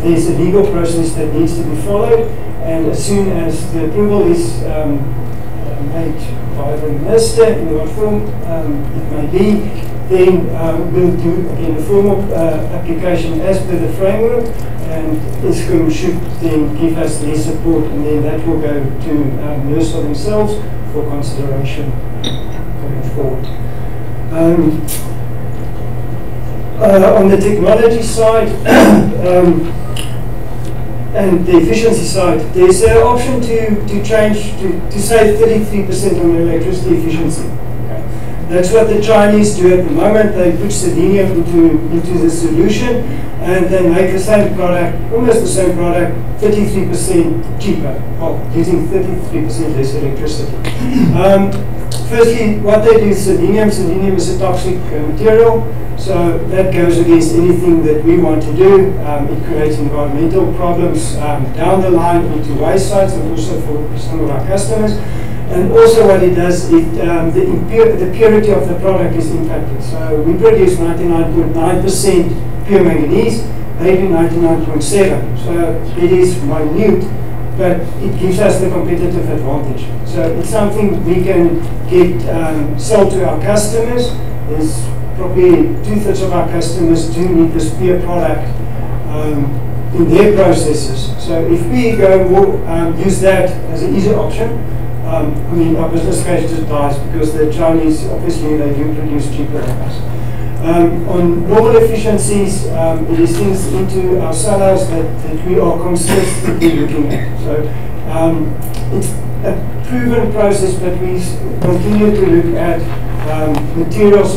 there's a legal process that needs to be followed, and as soon as the approval is made by the minister, in what form it may be, then we'll do again a formal application as per the framework, and Eskom should then give us their support, and then that will go to Nersa themselves for consideration going forward. On the technology side and the efficiency side, there's an option to change to save 33% on electricity efficiency. Okay. That's what the Chinese do at the moment. They put selenium into the solution, and they make the same product, almost the same product, 33% cheaper, using 33% less electricity. Firstly, what they do is selenium. Selenium is a toxic material, so that goes against anything that we want to do. It creates environmental problems down the line into waysides and also for some of our customers. And also what it does, the purity of the product is impacted. So we produce 99.9% pure manganese, they do 99.7%. So it is minute, but it gives us the competitive advantage. So it's something we can get sold to our customers. There's probably 2/3 of our customers do need this pure product in their processes. So if we go use that as an easy option, I mean, our business case just dies because the Chinese, obviously, they do produce cheaper than us. On normal efficiencies, it is things into our sellers that we are consistently looking at. So it's a proven process, but we continue to look at materials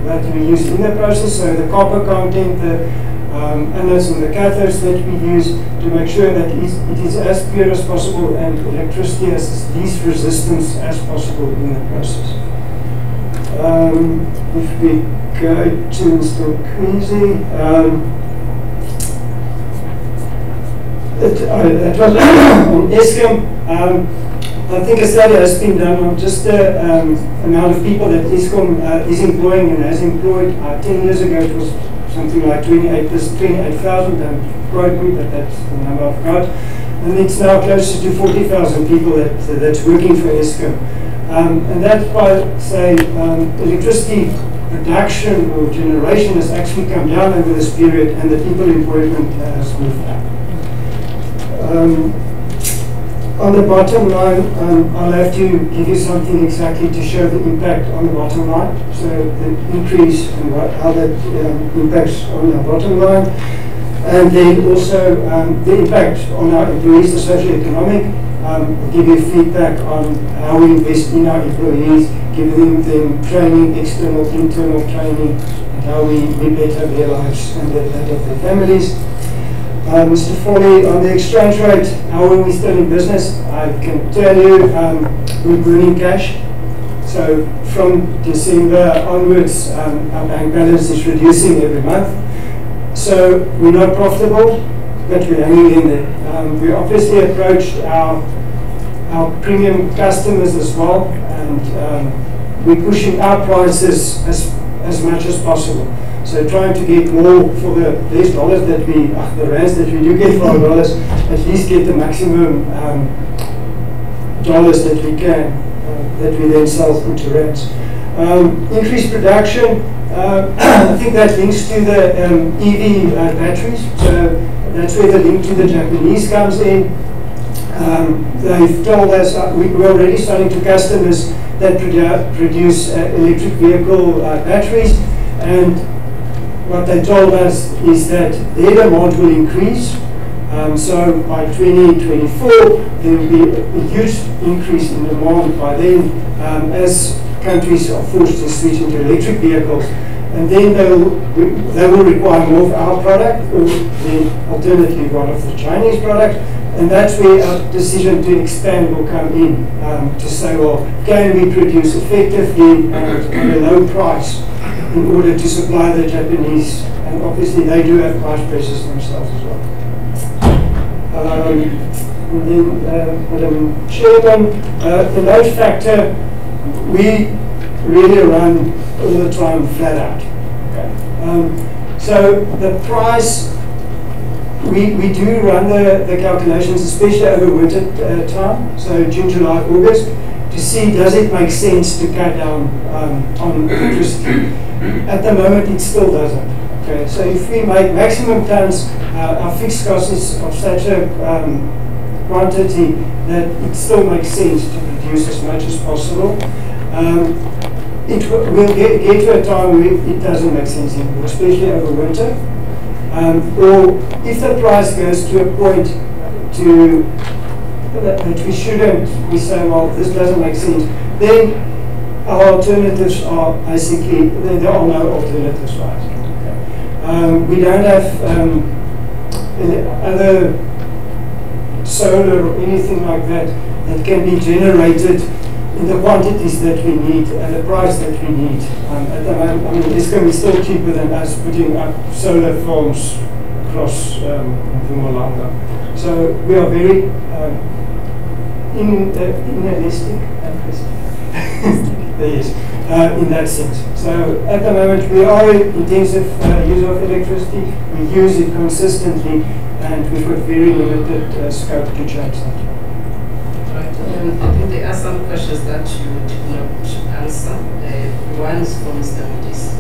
that we use in the process, so the copper content, the anodes and the cathodes that we use to make sure that it is as pure as possible and electricity has least resistance as possible in the process. If we go to Stokwizi, it was on Eskom. I think a study has been done on just the amount of people that Eskom is employing and has employed. 10 years ago it was something like 28,000, don't quote me, but that's the number I've got. And it's now closer to 40,000 people that's working for Eskom. And that's why, say, electricity production or generation has actually come down over this period and the people employment has moved up. On the bottom line, I'll have to give you something exactly to show the impact on the bottom line. So the increase and how that impacts on our bottom line. And then also the impact on our employees, the socio-economic. We'll give you feedback on how we invest in our employees, giving them training, external, internal training, and how we better their lives and that of their families. Mr. Foley, on the exchange rate, how are we still in business? I can tell you we're burning cash. So from December onwards, our bank balance is reducing every month. So we're not profitable, but we're hanging in there. We obviously approached our premium customers as well, and we're pushing our prices as much as possible. So trying to get more for the less dollars that the rands that we do get for our dollars, at least get the maximum dollars that we can, that we then sell into rands. Increased production, I think that links to the EV batteries. So that's where the link to the Japanese comes in. They've told us, we're already selling to customers that produce electric vehicle batteries, and what they told us is that their demand will increase. So by 2024, there will be a huge increase in demand by then as countries are forced to switch into electric vehicles. And then they will require more of our product, or then alternatively one of the Chinese product. And that's where our decision to expand will come in, to say, well, can we produce effectively and at a low price in order to supply the Japanese, and obviously they do have price pressures themselves as well. And then, Madam Chairman, the load factor, we really run all the time flat out. Okay. So the price, we do run the calculations, especially over winter time, so June, July, August, to see does it make sense to cut down on electricity. At the moment, it still doesn't. Okay, so if we make maximum tons, our fixed cost is of such a quantity that it still makes sense to produce as much as possible. It will get to a time where it doesn't make sense anymore, especially over winter. Or if the price goes to a point that we shouldn't, we say, well, this doesn't make sense, then our alternatives are basically, there are no alternatives, right? Okay. We don't have other solar or anything like that that can be generated in the quantities that we need and the price that we need. At the moment, I mean, Eskom is still cheaper than us putting up solar farms across Mpumalanga. So we are very unrealistic yes, in that sense. So at the moment we are in intensive use of electricity. We use it consistently, and we've got very limited scope to change that. Right. I think there are some questions that you did not answer. One is from Mr. Modise.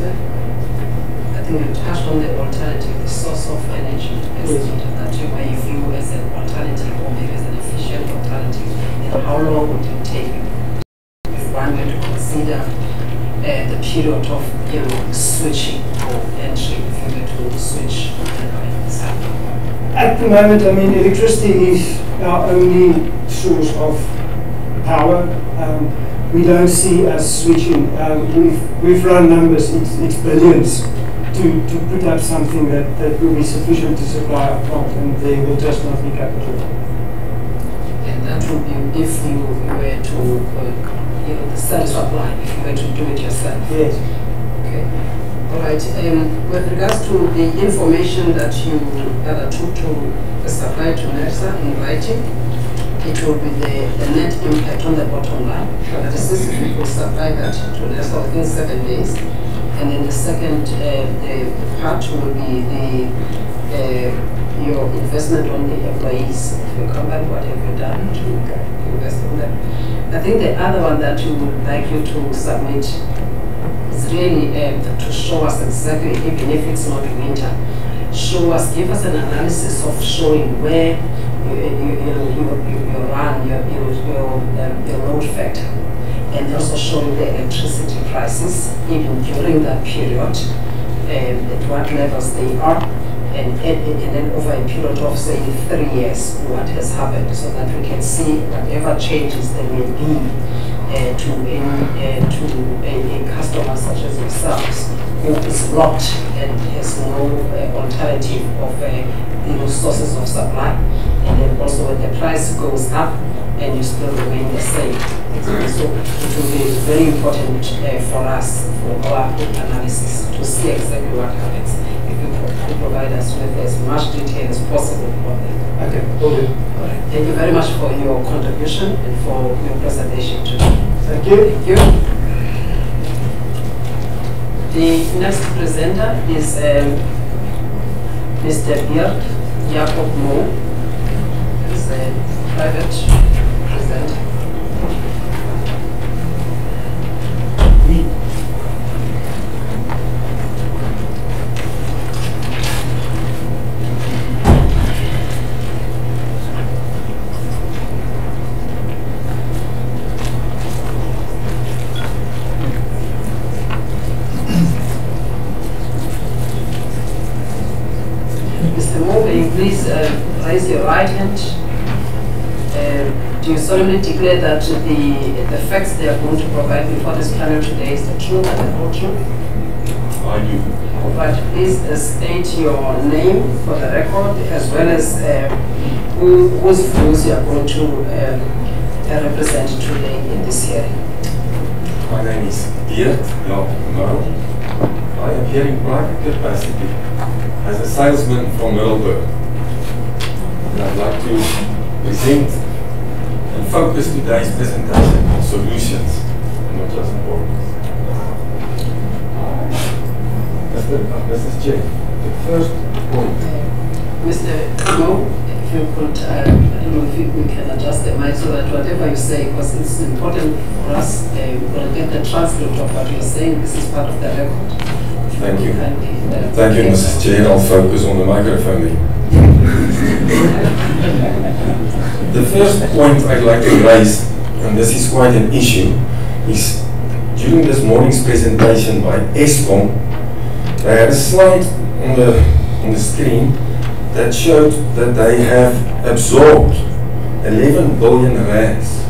I think you touched on the alternative, the source of energy, that you may view as an alternative or maybe as an efficient alternative, and how long would it take if one were to consider the period of at the moment, I mean, electricity is our only source of power. We don't see us switching. We've run numbers, it's billions to put up something that will be sufficient to supply our plant, and there will just not be capital. And that would be if you were to, the self-supply, if you were to do it yourself. Yes. Okay. All right. With regards to the information that you took to supply to Nersa in writing, it will be the net impact on the bottom line. That is, if you could supply that to Nersa within 7 days. And then the second part will be your investment on the employees. If you come back, what have you done to invest on them? I think the other one that we would like you to submit is really to show us exactly, even if it's not winter, show us, give us an analysis of showing where you run your load factor, and also showing the electricity prices even during that period, at what levels they are, and then over a period of say 3 years what has happened, so that we can see whatever changes there may be to a customer such as yourselves who is locked and has no alternative of sources of supply, and then also when the price goes up and you still remain the same. So it will be very important for us, for our analysis, to see exactly what happens. If you could provide us with as much detail as possible on that. Okay, will do. All right. Thank you very much for your contribution and for your presentation today. Thank you. Thank you. The next presenter is Mr. Beard Jacob Mo. He's a private presenter. Please raise your right hand. Do you solemnly declare that the facts they are going to provide before this panel today is the truth and the whole truth? I do. All right. Please state your name for the record, as well as whose views you are going to represent today in this hearing. My name is Beard Jacob. I am here in private capacity as a salesman from Middelburg. And I'd like to present and focus today's presentation on solutions, not just problems. Mrs. Chair, the first point. Mr. Mo, if you could, I don't know if we can adjust the mic so that whatever you say, because it's important for us, we're going to get the transcript of what you're saying. This is part of the record. Thank you. Thank you, Mrs. Chair. I'll focus on the microphone. The first point I'd like to raise, and this is quite an issue, is during this morning's presentation by ESCOM, they had a slide on the screen that showed that they have absorbed 11 billion rands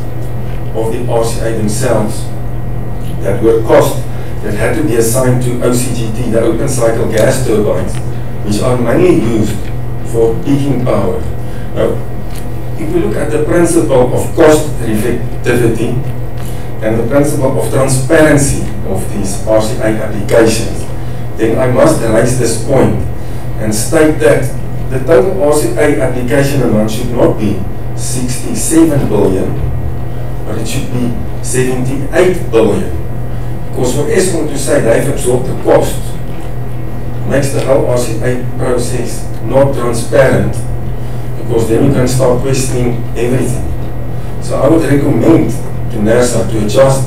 of the RCA themselves that were cost that had to be assigned to OCGT, the open cycle gas turbines, which are mainly used for peaking power. Now, if we look at the principle of cost effectivity and the principle of transparency of these RCA applications, then I must raise this point and state that the total RCA application amount should not be 67 billion, but it should be 78 billion. Because for ESCOM to say they've absorbed the cost makes the whole RCA process not transparent, because then you can start questioning everything. So I would recommend to Nersa to adjust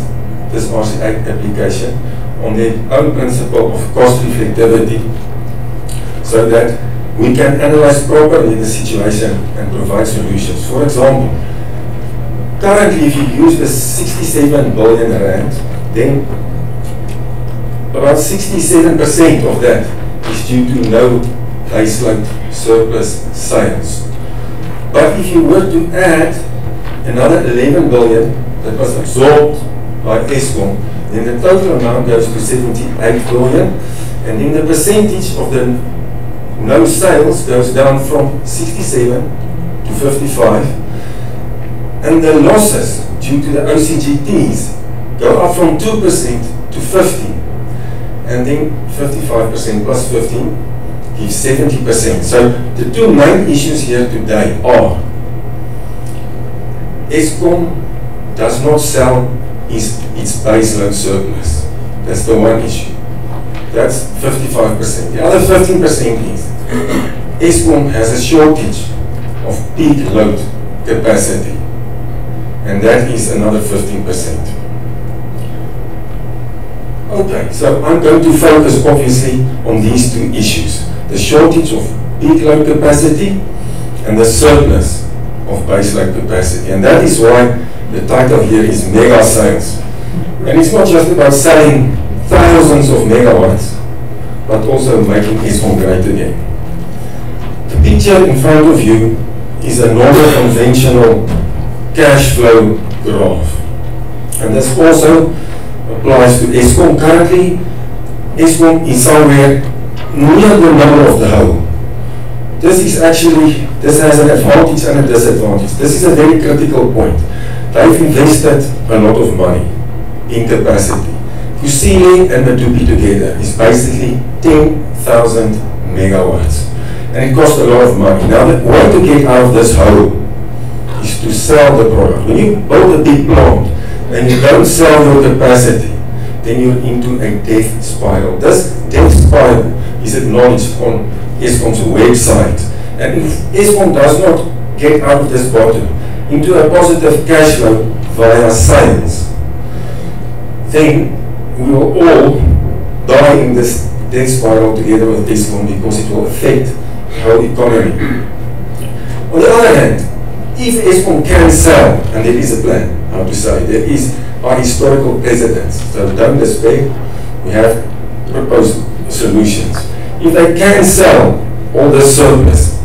this RCA application on their own principle of cost reflectivity, so that we can analyze properly the situation and provide solutions. For example, currently if you use the 67 billion rand, then about 67% of that is due to no baseload surplus sales. But if you were to add another 11 billion that was absorbed by Eskom, then the total amount goes to 78 billion, and then the percentage of the no sales goes down from 67 to 55, and the losses due to the OCGTs go up from 2% to 15%, and then 55% plus 15 gives 70%. So the two main issues here today are Eskom does not sell its baseload surplus. That's the one issue. That's 55%. The other 15% is Eskom has a shortage of peak load capacity, and that is another 15%. Okay, so I'm going to focus obviously on these two issues: the shortage of peak load capacity and the surplus of baseload capacity. And that is why the title here is mega sales. And it's not just about selling thousands of megawatts, but also making Eskom great again. The picture in front of you is a normal conventional cash flow graph. And this also applies to Eskom. Currently, Eskom is somewhere near the middle of the hole. This has an advantage and a disadvantage. This is a very critical point. They've invested a lot of money in capacity. Kusile and Medupi together is basically 10,000 megawatts. And it costs a lot of money. Now, the way to get out of this hole is to sell the product. When you build a big plant and you don't sell your capacity, then you're into a death spiral. This death spiral is acknowledged on Eskom's website. And if Eskom does not get out of this bottom into a positive cash flow via sales, then we will all die in this death spiral together with Eskom, because it will affect the whole economy. On the other hand, if Eskom can sell, and there is a plan how to sell, there are historical precedents, so don't despair, we have proposed solutions. If they can sell all the surplus,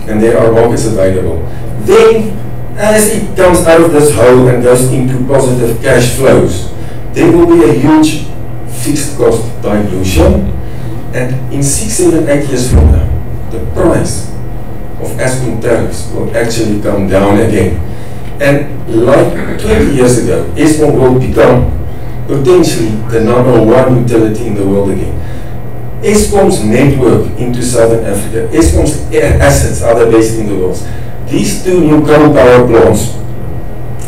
and there are markets available, then as it comes out of this hole and goes into positive cash flows, there will be a huge fixed cost dilution, and in 6, 7, 8 years from now, the price of Eskom tariffs will actually come down again. And like 20 years ago, Eskom will become potentially the #1 utility in the world again. Eskom's network into Southern Africa, Eskom's assets are the best in the world. These two new coal power plants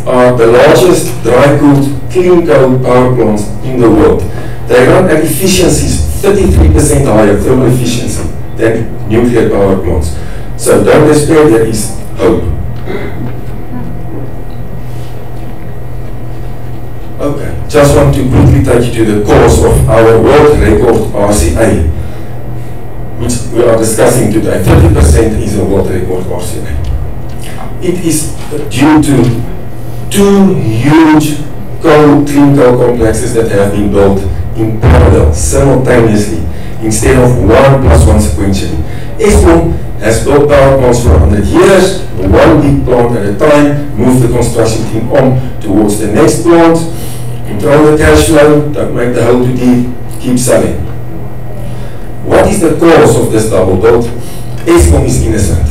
are the largest dry-cooled clean coal power plants in the world. They run at efficiencies 33% higher thermal efficiency than nuclear power plants. So don't despair, there is hope. Okay, just want to quickly take you to the cause of our world record RCA, which we are discussing today. 30% is a world record RCA. It is due to two huge clean coal complexes that have been built in parallel, simultaneously, instead of 1 + 1 sequentially. Eskom has built power plants for 100 years, one big plant at a time, move the construction team on towards the next plant, control the cash flow, don't make the hole too deep, keep selling. What is the cause of this double build? Eskom is innocent.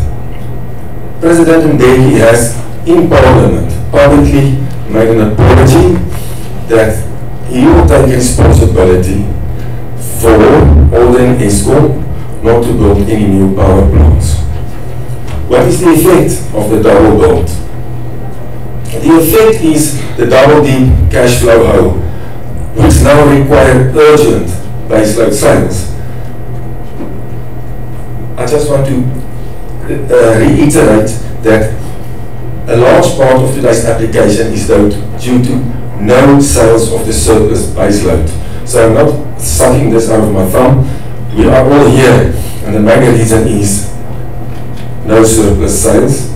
President Mbeki has, in Parliament, publicly made an apology that he will take responsibility for ordering Eskom not to build any new power plants. What is the effect of the double build? The effect is the double deep cash flow hole, which now require urgent baseload sales. I just want to reiterate that a large part of today's application is due to no sales of the surplus baseload. So I'm not sucking this out of my thumb. We are all here, and the main reason is no surplus sales.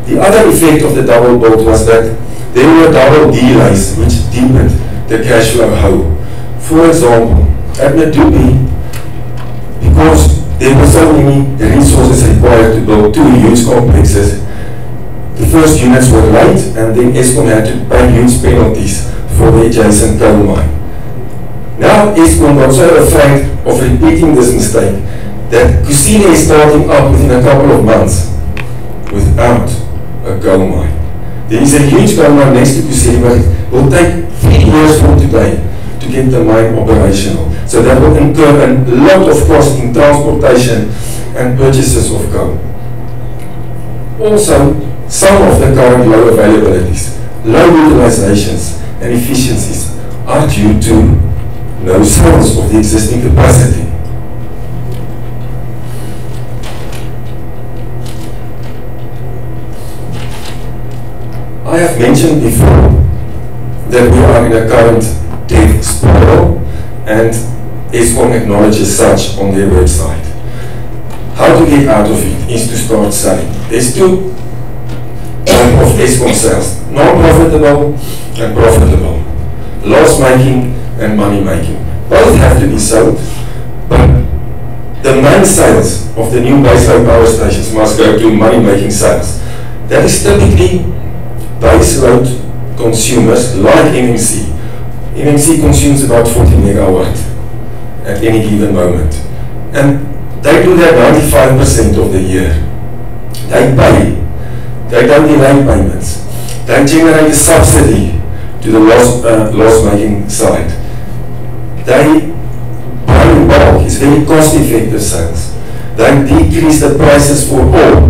The other effect of the double build was that there were double delays which deepened the cash flow hole. For example, at Medupi, because there were so many resources required to build 2 huge complexes. The first units were late, and then Eskom had to pay huge penalties for the adjacent coal mine. Now Eskom got so afraid of repeating this mistake that Kusile is starting up within a couple of months without a coal mine. There is a huge coal mine next to Kusile, but it will take 3 years from today to get the mine operational. So that will incur a lot of cost in transportation and purchases of coal. Also, some of the current low availabilities, low utilizations and efficiencies are due to no sales of the existing capacity. I have mentioned before that we are in a current death spiral, and Eskom acknowledges such on their website. How to get out of it is to start selling. There's 2 types of Eskom sales: non-profitable and profitable, loss-making and money-making. Both have to be sold, but the main sales of the new baseload power stations must go to money-making sales. That is typically baseload consumers like MMC. MMC consumes about 40 megawatt at any given moment, and they do that 95% of the year. They pay. They don't delay payments. They generate a subsidy to the loss-making side. They buy in bulk. It's very cost-effective sales. They decrease the prices for all.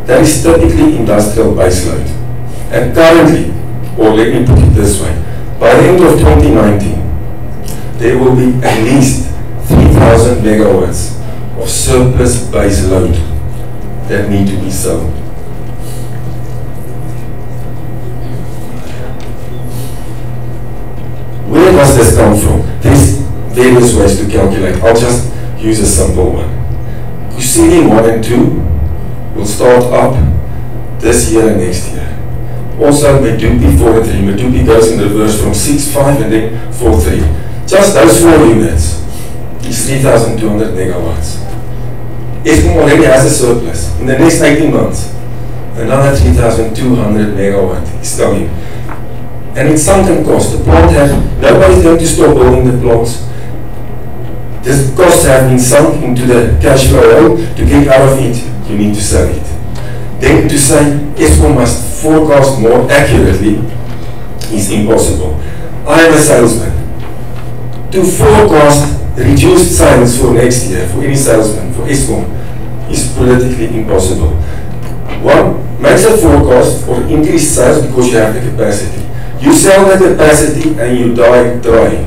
That is typically industrial baseload. And currently, or let me put it this way, by the end of 2019, there will be at least 3,000 megawatts of surplus baseload that need to be sold. Where does this come from? There's various ways to calculate. I'll just use a simple one. Kusile 1 and 2 will start up this year and next year. Also, Medupi 4 and 3. Medupi goes in reverse from 6.5 and then 4.3. Just those 4 units is 3,200 megawatts. Eskom already has a surplus. In the next 18 months, another 3,200 megawatt is coming. And it's sunken cost. The plant nobody's going to stop building the plants. The costs have been sunk into the cash flow hole. To get out of it, you need to sell it. Then to say Eskom must forecast more accurately is impossible. I am a salesman. To forecast reduced sales for next year, for any salesman, for Eskom, is politically impossible. One makes a forecast for increased sales because you have the capacity. You sell the capacity and you die trying.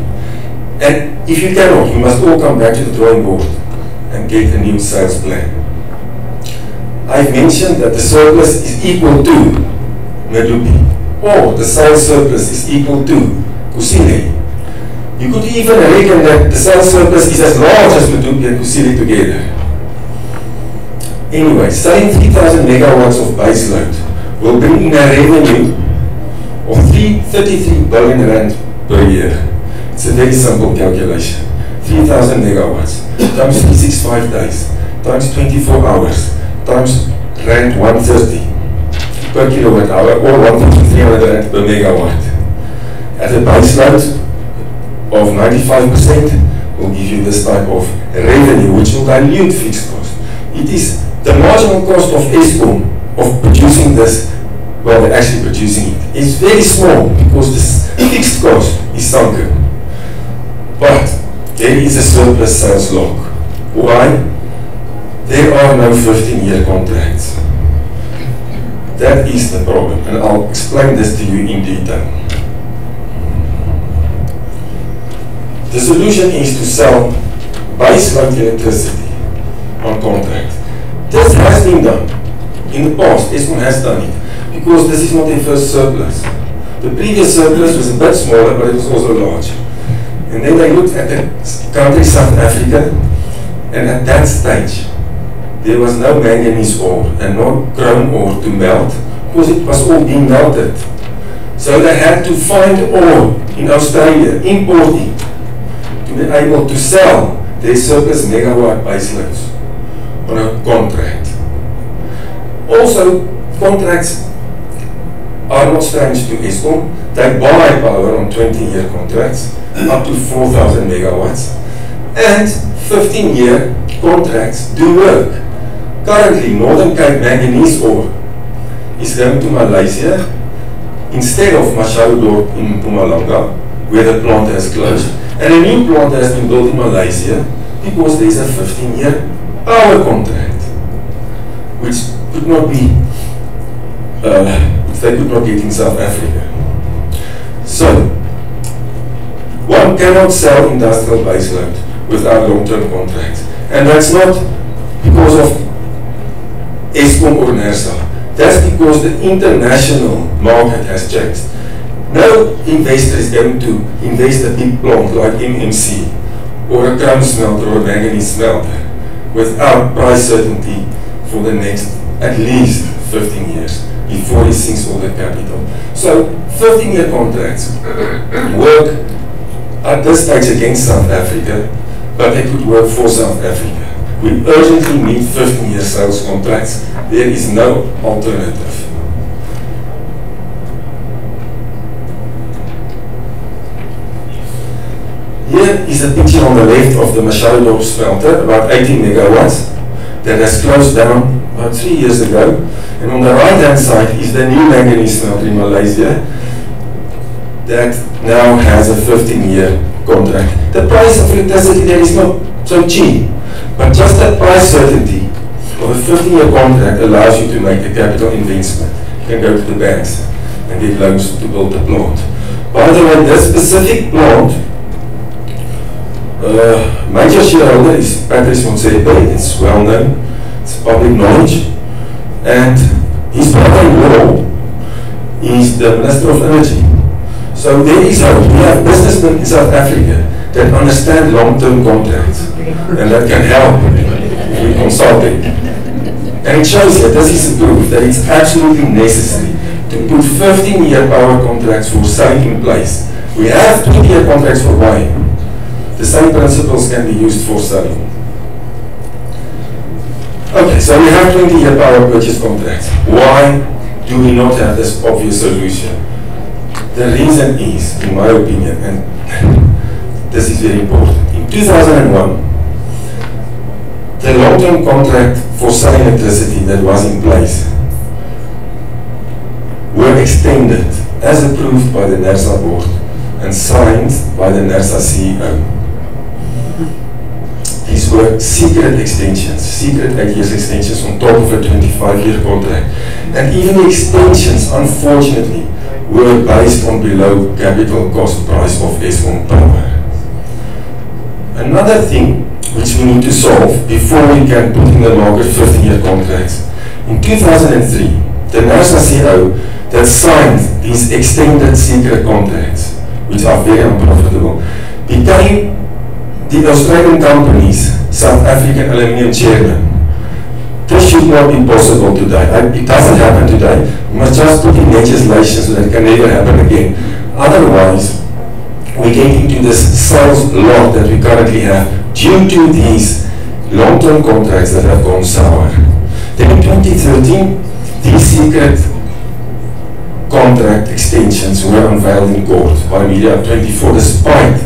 And if you cannot, you must all come back to the drawing board and get a new sales plan. I've mentioned that the surplus is equal to Medupi, or the sales surplus is equal to Kusile. You could even reckon that the sales surplus is as large as Medupi and Kusile together. Anyway, selling 3,000 megawatts of baseload will bring in a revenue of 33 billion rand per year. It's a very simple calculation. 3,000 megawatts times 365 days times 24 hours times rand 130 per kilowatt hour, or 1,300 rand per megawatt. At a baseload of 95% will give you this type of revenue, which will dilute fixed cost. It is the marginal cost of Eskom of producing this. Well, they're actually producing it. It's very small because this fixed cost is sunken. But there is a surplus sales log. Why? There are no 15-year contracts. That is the problem, and I'll explain this to you in detail. The solution is to sell baseload electricity on contract. This has been done. In the past, Eskom has done it, because this is not their first surplus. The previous surplus was a bit smaller, but it was also large. And then they looked at the country South Africa, and at that stage, there was no manganese ore and no chrome ore to melt, because it was all being melted. So they had to find ore in Australia, import it, to be able to sell their surplus megawatt baseloads on a contract. Also, contracts are not strange to Eskom. They buy power on 20-year contracts, up to 4,000 megawatts, and 15-year contracts do work. Currently, Northern Cape manganese ore is going to Malaysia instead of Mashadodorp in Mpumalanga, where the plant has closed. And a new plant has been built in Malaysia because there is a 15-year power contract, which could not be, they could not get in South Africa. So, one cannot sell industrial baseload without long-term contracts. And that's not because of Eskom or Nersa. That's because the international market has changed. No investor is going to invest a big plant like MMC or a chrome smelter or a manganese smelter without price certainty for the next at least 15 years before he sinks all the capital. So 15-year contracts work at this stage against South Africa, but they could work for South Africa. We urgently need 15-year sales contracts. There is no alternative. Here is a picture on the left of the Mashadodorp smelter, about 80 megawatts, that has closed down about 3 years ago. And on the right-hand side is the new manganese smelter in Malaysia that now has a 15-year contract. The price of electricity there is not so cheap, but just that price certainty of a 15-year contract allows you to make a capital investment. You can go to the banks and get loans to build the plant. By the way, this specific plant, major shareholder is Patrice Motsepe. It's well known, it's public knowledge, and his brother-in-law is the Minister of Energy. So there is hope. We have businessmen in South Africa that understand long-term contracts and that can help with consulting. And it shows that this is a proof that it's absolutely necessary to put 15-year power contracts for selling in place. We have 20-year contracts for buying. The same principles can be used for selling. Okay, so we have 20-year power purchase contracts. Why do we not have this obvious solution? The reason is, in my opinion, and this is very important, in 2001, the long-term contract for selling electricity that was in place were extended as approved by the Nersa board and signed by the Nersa CEO. These were secret extensions, secret 8 years extensions on top of a 25-year contract. And even the extensions, unfortunately, were based on below capital cost price of Eskom power. Another thing which we need to solve before we can put in the market 15-year contracts. In 2003, the Nersa CEO that signed these extended secret contracts, which are very unprofitable, became the Australian company's South African aluminium chairman. This should not be possible today. It doesn't happen today. We must just put in legislation so that it can never happen again. Otherwise, we get into this sales lot that we currently have due to these long-term contracts that have gone sour. Then in 2013, these secret contract extensions were unveiled in court by Media 24 despite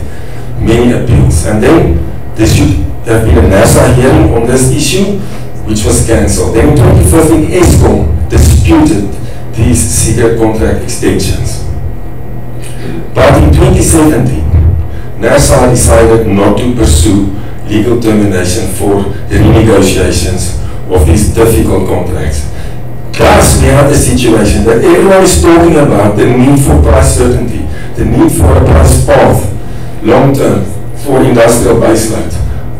many appeals. And then there should have been a Nersa hearing on this issue, which was cancelled. Then in 2015, Eskom disputed these secret contract extensions. But in 2017, Nersa decided not to pursue legal termination for the renegotiations of these difficult contracts. Thus, we have the situation that everyone is talking about the need for price certainty, the need for a price path, long-term, for industrial baseload.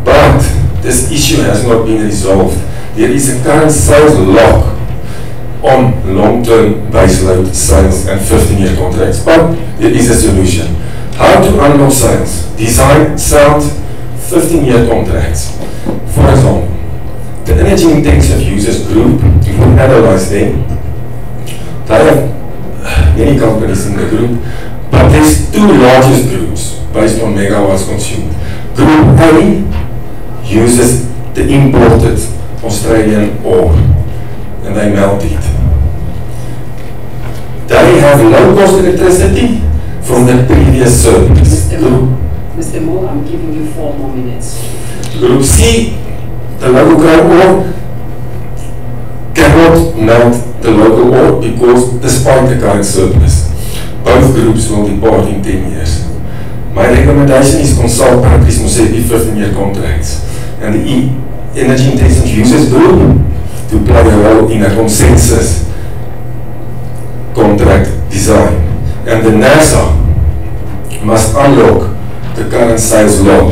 But this issue has not been resolved. There is a current sales lock on long-term baseload sales and 15-year contracts. But there is a solution. How to unlock sales? Design, sound, 15-year contracts. For example, the energy-intensive users group, if we analyze them, they have many companies in the group, but there's two largest groups based on megawatts consumed. Group A uses the imported Australian ore, and they melt it. They have low-cost electricity from the previous surplus. Mr. Moore, I'm giving you 4 more minutes. Group C, the local chrome ore, cannot melt the local ore because despite the current surplus, both groups will depart in 10 years. My recommendation is consult countries Mosetti 15-year contracts and the energy intensive users group to play a role in a consensus contract design. And the Nersa must unlock the current sales law.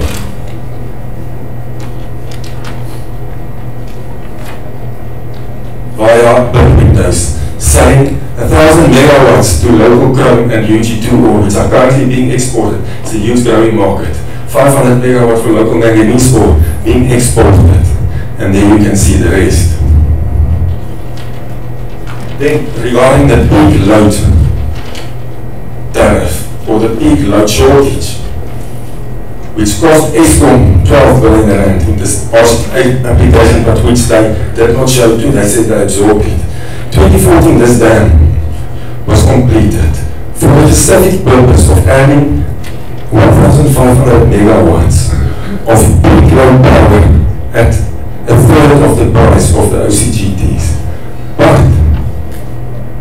Via bid windows, selling 1,000 megawatts to local chrome and UG2 ore, which are currently being exported. It's a huge growing market. 500 megawatts for local manganese ore being exported. And there you can see the rest. Then, regarding the peak load tariff, or the peak load shortage, which cost Eskom 12 billion rand in this application, but which they did not show to, they said they absorbed it. 2014, this dam was completed for the specific purpose of adding 1,500 megawatts of peak load power at a third of the price of the OCGTs. But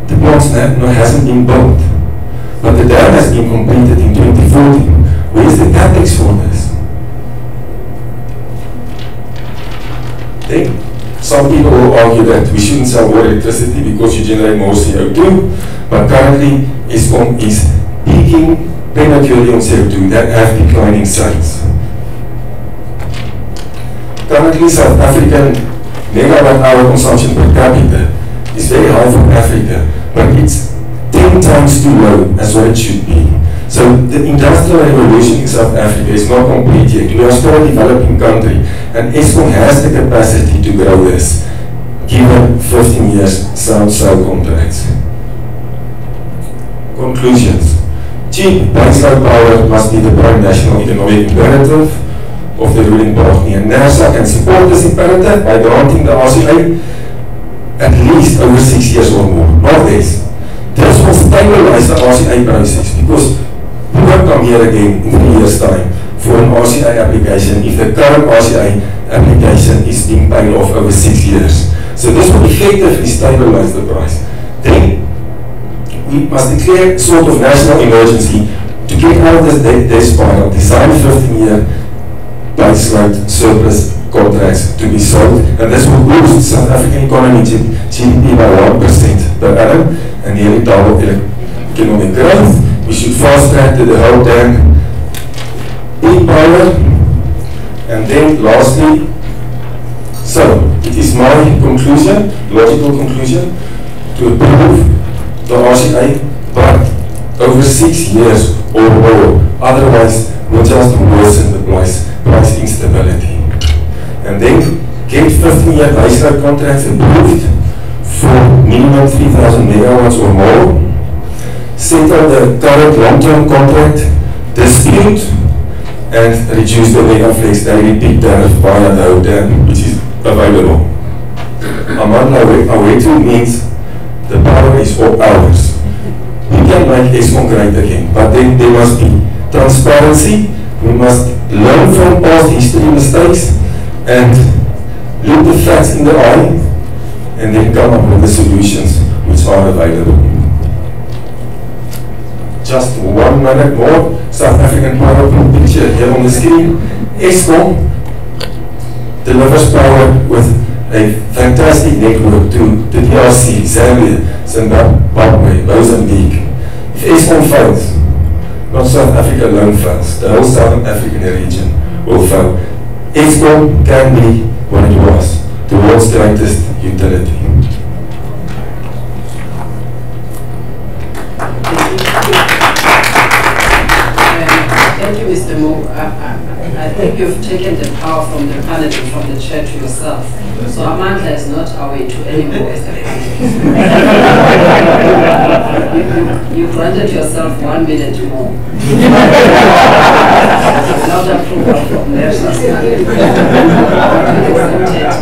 the plant hasn't been built. But the dam has been completed in 2014. Where is the capex for this? Then, some people will argue that we shouldn't sell more electricity because you generate more CO2, but currently Eskom is peaking prematurely on CO2 that have declining sales. Currently, South African megawatt hour consumption per capita is very high for Africa, but it's 10 times too low as what it should be. So the industrial revolution in South Africa is not complete yet. We are still a developing country, and Eskom has the capacity to grow this, given 15 years sound sale contracts. Conclusions. Cheap baseload power must be the prime national economic imperative of the ruling party, and Nersa can support this imperative by granting the RCA at least over 6 years or more, not less. This will stabilize the RCA process, because we won't come here again in 3 years' time for an RCA application if the current RCA application is being paid off over 6 years. So this will effectively stabilize the price. Then we must declare sort of national emergency to get out of this debt spiral, design 15-year baseload surplus contracts to be sold, and this will boost South African economy GDP by 1% per annum and nearly double economic growth. We should fast track to the whole dam peak power. And then lastly, so it is my conclusion, logical conclusion, to approve the RCA, but over 6 years or more, otherwise we'll just worsen the price instability. And then get 15-year baseload contracts approved for minimum 3,000 megawatts or more, settle the current long-term contract dispute, and reduce the Megaflex daily peak tariff via the ODAM, which is available. Amanda Awetu means the power is all ours. We can make Eskom great again, but then there must be transparency. We must learn from past history mistakes and look the facts in the eye, and then come up with the solutions which are available. Just 1 minute more. South African power picture here on the screen. Eskom delivers power with a fantastic network to the DRC, Zambia, Zimbabwe, Mozambique. If Eskom fails, not South Africa alone fails, the whole Southern African region will fail. Eskom can be what it was, the world's greatest utility. Thank you, Mr. Moore. I think you've taken the power from the panel and from the chair. refer to yourself. So Amandla is not away to anymore as a you granted yourself 1 minute more. Not approval from Nersa.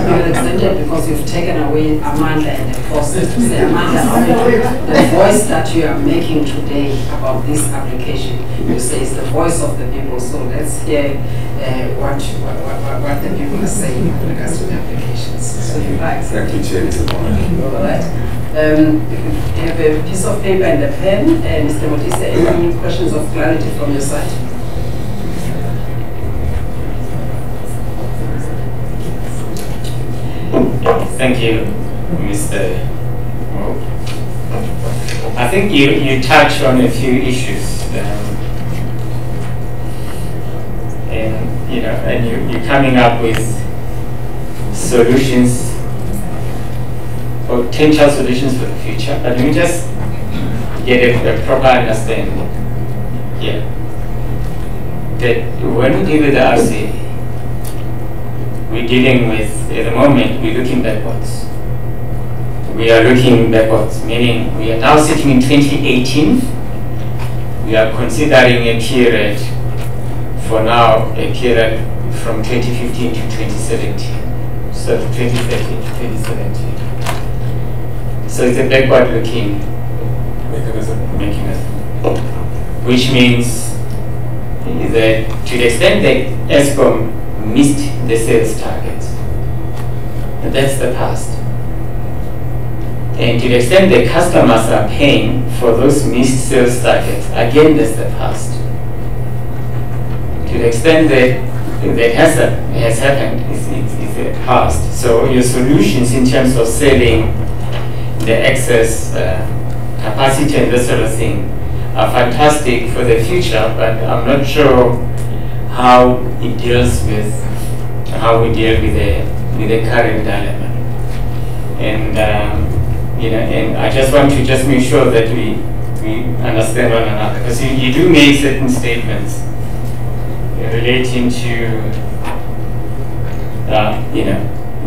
You're exempted because you've taken away Amandla and the process to say, Amandla, the voice that you are making today about this application, you say is the voice of the people. So let's hear what the people are saying with regards to the applications. So you like. Thank you, Chair. It's an honor. All right. You have a piece of paper and a pen. Mr. Motise, any questions of clarity from your side? Thank you, Mr. Mo. I think you touched on a few issues, and you're coming up with solutions, potential solutions for the future. But let me just get a proper understanding here. That when we deal with the RC, we're dealing with, at the moment, we're looking backwards. We are looking backwards, meaning we are now sitting in 2018. We are considering a period, for now, a period from 2015 to 2017. So 2013 to 2017. So it's a backward-looking mechanism. Which means that to the extent that ESCOM missed the sales targets, that's the past. And to the extent that customers are paying for those missed sales targets, again, that's the past. To the extent that that has happened, is the past. So your solutions in terms of selling the excess capacity and this sort of thing are fantastic for the future, but I'm not sure how it deals with how we deal with the current dilemma. And and I just want to just make sure that we understand one another, because you do make certain statements relating to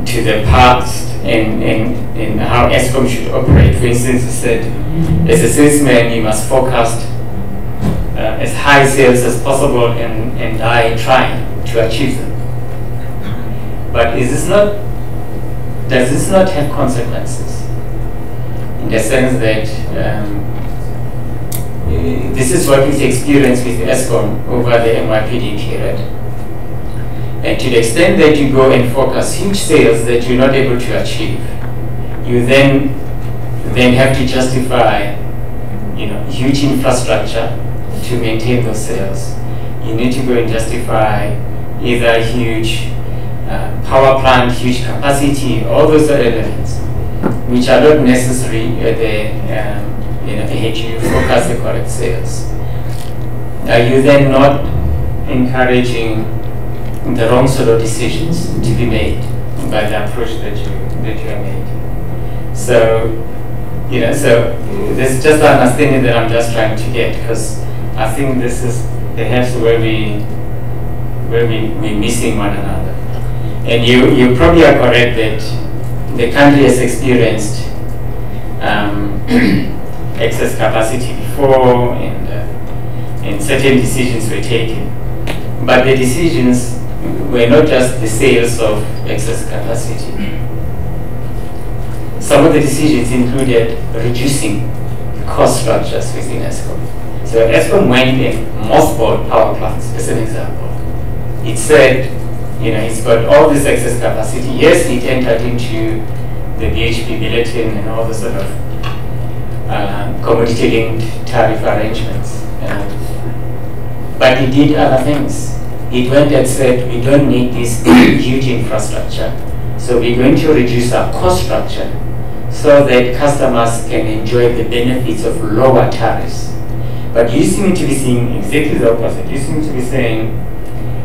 to the past and how ESCOM should operate. For instance, you said, as a salesman, you must forecast as high sales as possible and die trying to achieve them. But does this not have consequences? In the sense that this is what we've experienced with ESCOM over the NYPD period. And to the extent that you go and focus huge sales that you're not able to achieve, you then have to justify, huge infrastructure to maintain those sales. You need to go and justify either huge power plant, huge capacity, all those other elements, which are not necessary if you focus the correct sales. Are you then not encouraging the wrong sort of decisions to be made by the approach that you have made? So, so this is just the understanding that I'm just trying to get, because I think this is perhaps where we're missing one another. And you probably are correct that the country has experienced excess capacity before, and certain decisions were taken. But the decisions were not just the sales of excess capacity. Some of the decisions included reducing the cost structures within ESCOM. So ESCOM went in mothballed power plants, as an example. It said, it's got all this excess capacity. Yes, it entered into the BHP bulletin and all the sort of commodity-linked tariff arrangements. But it did other things. It went and said, we don't need this huge infrastructure, so we're going to reduce our cost structure so that customers can enjoy the benefits of lower tariffs. But you seem to be seeing exactly the opposite. You seem to be saying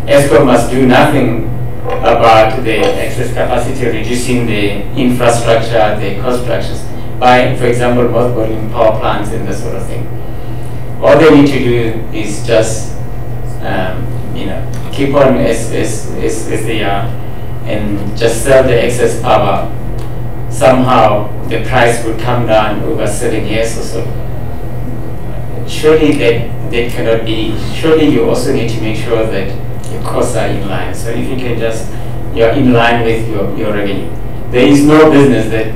ESCOM must do nothing about the excess capacity, reducing the infrastructure, the cost structures, by, for example, mothballing power plants and that sort of thing. All they need to do is just, keep on as they are, and just sell the excess power, somehow the price would come down over 7 years or so. Surely that cannot be. Surely you also need to make sure that your costs are in line. So if you can just, you're in line with your revenue. There is no business that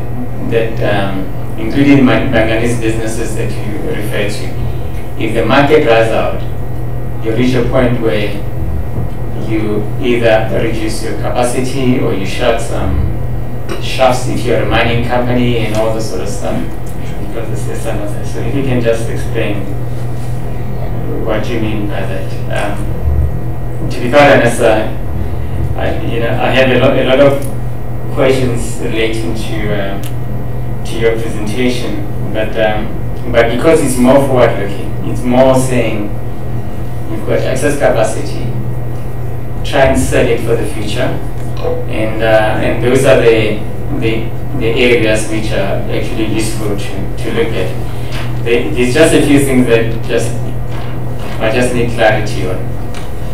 including manganese businesses that you refer to, if the market dries out, you reach a point where you either reduce your capacity or you shut some shafts if you're a mining company and all this sort of stuff. Because there's some of that. So if you can just explain what you mean by that. To be quite honest, I have a lot of questions relating to your presentation, but because it's more forward-looking, it's more saying you've got excess capacity, try and sell it for the future, and those are the areas which are actually useful to look at. There's just a few things that I just need clarity on.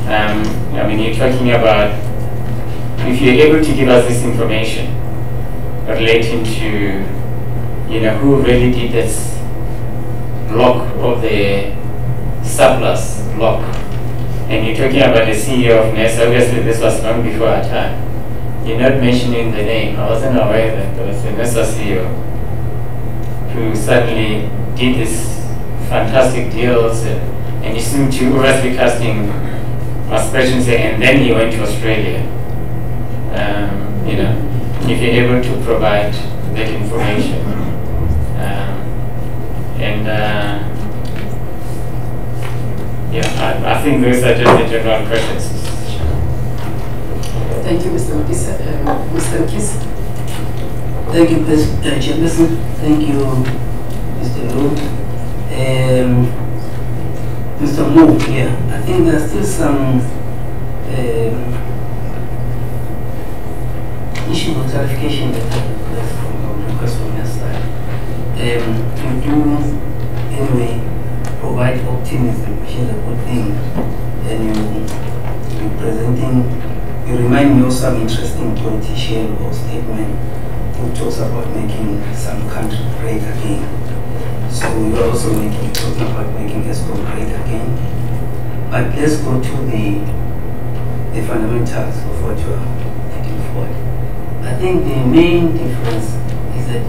I mean, you're talking about, if you're able to give us this information relating to, who really did this block of the surplus block, and you're talking about the CEO of Nersa. Obviously this was long before our time. You're not mentioning the name. I wasn't aware that there was a Nersa CEO who suddenly did these fantastic deals, and you seem to obviously casting aspersions, and then he went to Australia. If you're able to provide that information, I think those are just the general questions. Thank you, Mr. Mkisa. Mr. Mkisa. Thank you, Chairperson. Thank you, Mr. Lu. Mr. Mo, yeah, I think there's still some issue of clarification that I request from your side. You do, anyway, provide optimism, which is a good thing, and you remind me of some interesting politician or statement who talks about making some country great again. So you are also talking about making Eskom great again. But let's go to the fundamentals of what you are taking forward. I think the main difference is that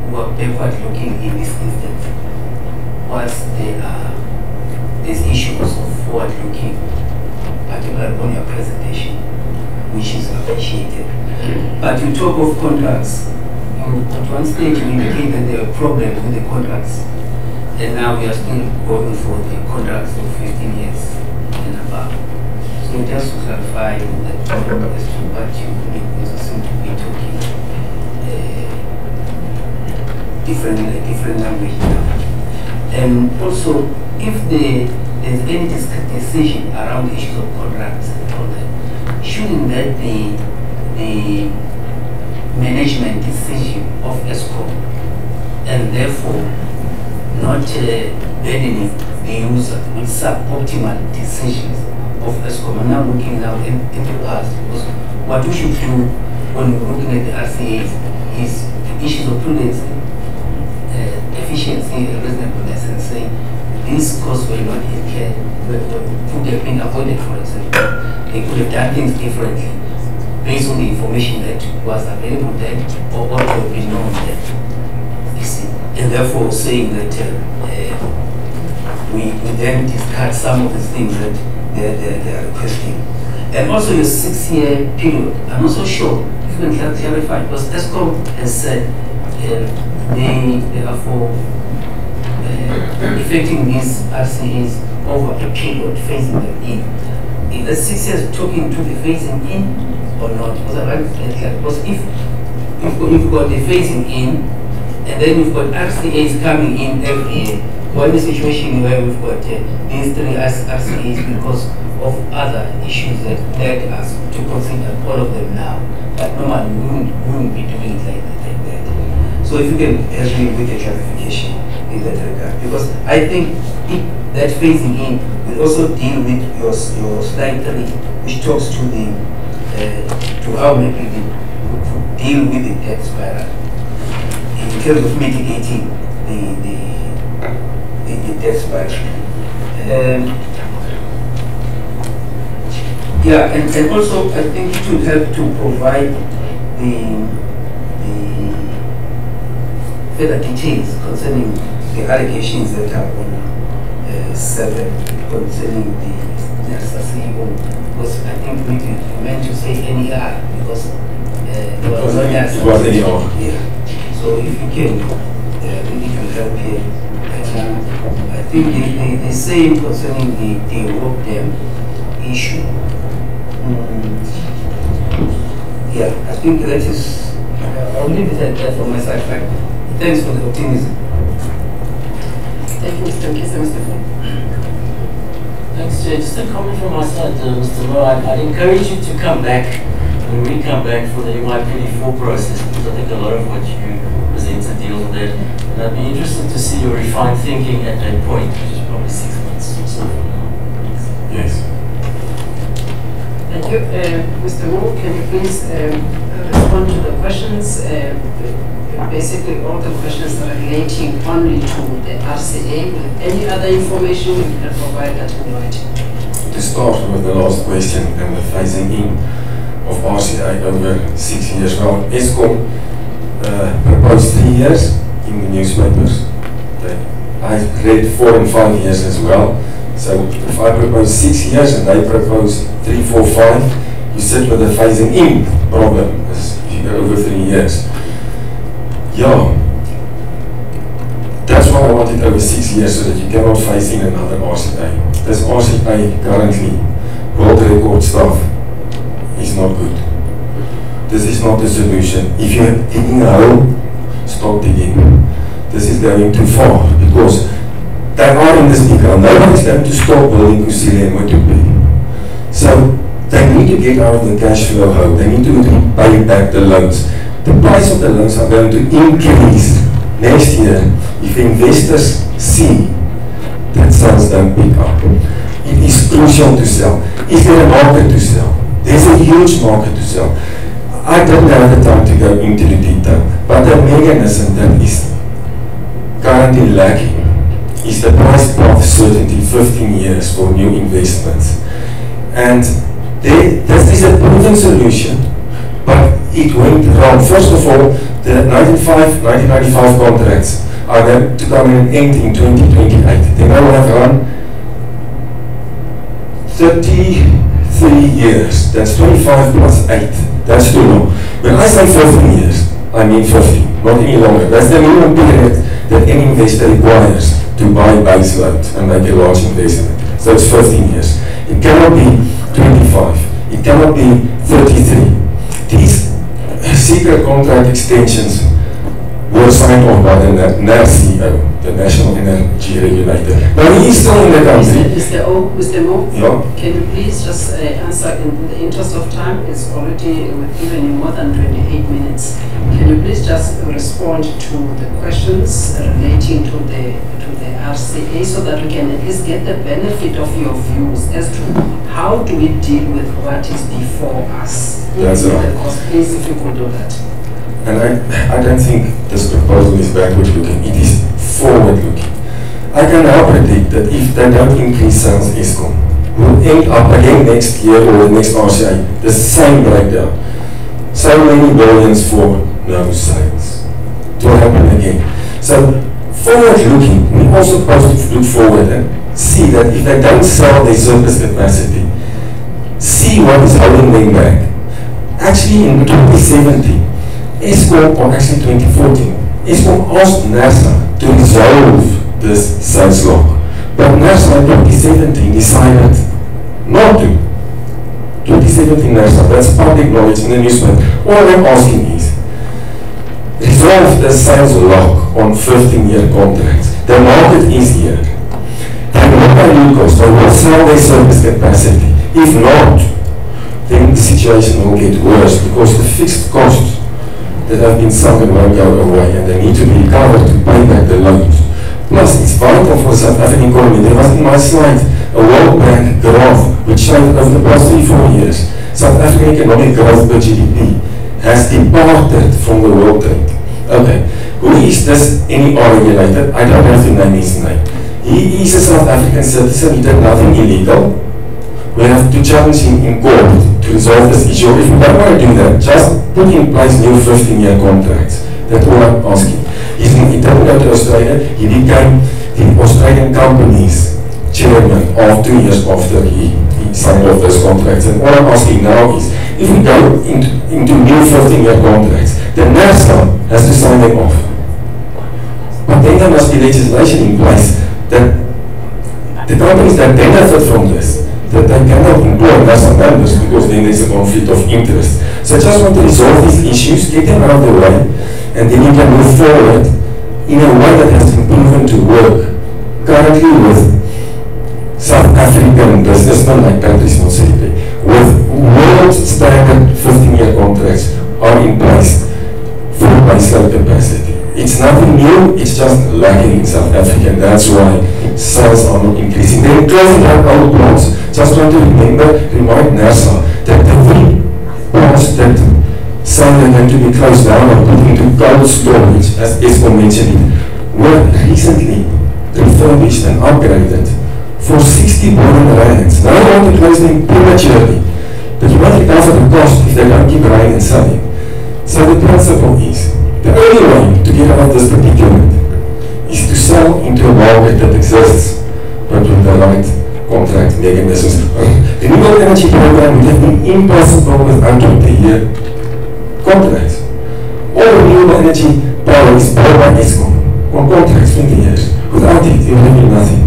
we are backward looking in this instance, whilst there's issues of forward looking, particularly on your presentation, which is appreciated. But you talk of contracts. At one stage you indicate that there are problems with the contracts, and now we are still going for the contracts of 15 years and above. So just to clarify that as to what you seem to be talking different language now. And also, if there's any decision around the issues of contracts and all that, shouldn't that be the management decision of Eskom, and therefore not burdening the user with suboptimal decisions of Eskom? I'm now looking now in the past, because what we should do when we're looking at the RCAs is the issues of prudence, efficiency, and reasonableness, and saying these costs were not incurred, could have been avoided, for example. They could have done things differently based on the information that was available then, or what would be known then. You see, and therefore saying that we then discard some of the things that they are requesting. And also your 6-year period, I'm not so sure if you can clarify, because Eskom has said they are for effecting these RCAs over a period, phasing them in. Is the 6 years talking to the phasing in or not? Because if you've got the phasing in, and then you've got RCAs coming in every year, we're in a situation where we've got these 3 RCAs because of other issues that led us to consider all of them now. But normally we wouldn't be doing it like that. So if you can help me with a clarification in that regard, because I think that phasing in will also deal with your slide 3, which talks to the to how maybe to deal with the debt spiral in terms of mitigating the debt spiral. Yeah, and also I think it will help to provide the further details concerning the allegations that are on 7 concerning the Nersa CEO, because I think we meant to say NER because there was no Nersa. It was NER. Yeah. So if you can, it will help here. I think the same concerning the rope dam issue. Yeah, I think that is, I'll leave it at that for my side. Thanks for the optimism. Thank you, Mr. Nkisa. Mr. Fu. Thanks, Jay. Just a comment from my side, Mr. Mo. I'd encourage you to come back when we come back for the MIPD4 process, because I think a lot of what you presented deals with that. And I'd be interested to see your refined thinking at that point, which is probably 6 months or so from now. Yes. Thank you. Mr. Mo, can you please respond to the questions? Basically, all the questions are relating only to the RCA. With any other information you can provide that in writing. To start with the last question and the phasing in of RCA over 6 years. Well, ESCOM proposed 3 years in the newspapers. I read 4 and 5 years as well. So if I propose 6 years and they propose 3, 4, 5, you sit with a phasing in problem as if you go over 3 years. Yeah, that's why I want it over 6 years, so that you cannot phase in another RCA. This RCA currently, world record stuff, is not good. This is not the solution. If you're digging a hole, stop digging. This is going too far, because they are in this econ. Nobody's going to stop building Kusile and Motupe. So they need to get out of the cash flow hole. They need to pay back the loans. The price of the loans are going to increase next year if investors see that sales don't pick up. It is crucial to sell. Is there a market to sell? There's a huge market to sell. I don't have the time to go into the detail, but the mechanism that is currently lacking is the price path certainty, 15 years for new investments. And this is a proven solution, but it went wrong. First of all, the 1995 contracts are going to come in and end in 2028. They now have run 33 years. That's 25 plus 8. That's too long. When I say 15 years, I mean 50, not any longer. That's the minimum period that any investor requires to buy base load and make a large investment. So it's 15 years. It cannot be 25. It cannot be 33. These secret contract extensions were signed off by the Nersa, the National Energy Regulator. Now he is still in the country. Mr. Mo, yeah. Can you please just answer in the interest of time? It's already, we've given you more than 28 minutes. Can you please just respond to the questions relating to the RCA so that we can at least get the benefit of your views as to how do we deal with what is before us? That's right. Please, if you could do that. And I don't think this proposal is backward-looking, it is forward-looking. I can now predict that if they don't increase sales ESCOM, we'll end up again next year or the next RCA, the same breakdown. So many billions for no sales. It will happen again. So forward-looking, we're also supposed to look forward and see that if they don't sell their surplus capacity, see what is holding them back. Actually in 2017, ESCOM, or actually 2014, ESCOM asked Nersa to resolve this sales lock. But Nersa in 2017 decided not to. 2017 Nersa, that's public knowledge in the newspaper. All I'm asking is, resolve the sales lock on 15-year contracts. The market is here. They will pay new costs, they will sell their service capacity. If not, then the situation will get worse because the fixed costs that have been sunk and won't go away, and they need to be recovered to pay back the loans. Plus, it's vital for the South African economy. There was in my slide a World Bank graph which showed over the past 3-4 years South African economic growth per GDP has departed from the world trend. Okay, who is this NER regulator? I don't have to name his name. He is a South African citizen, he did nothing illegal. We have to challenge him in court to resolve this issue. If we don't want to do that, just put in place new 15-year contracts. That's all I'm asking. He didn't go to Australia, he became the Australian company's chairman 2 years after he signed off those contracts. And all I'm asking now is, if we go into new 15-year contracts, the Nersa has to sign them off. But then there must be legislation in place that the companies that benefit from this, that they cannot employ Nersa members because then there's a conflict of interest. So I just want to resolve these issues, get them out of the way, and then you can move forward in a way that has been proven to work. Currently with South African businessmen like Patrice Motsepe, with world standard 15-year contracts are in place for baseload capacity. It's nothing new, it's just lacking in South Africa, and that's why sales are not increasing. Then closing down old plants, just want to remind Nersa that the three plants that say they're going to be closed down or put into cold storage, as Eskom mentioned it, were recently refurbished and upgraded for 60 billion rands. Now you want to close them prematurely, but you want to cover the cost if they don't keep buying and selling. So the principle is, the only way to get out of this predicament is to sell into a market that exists, but with the right contract mechanisms. The renewable energy program would have been impossible without 20-year contracts. All renewable energy power is powered by Eskom on contracts, 20 years. Without it, you will have nothing.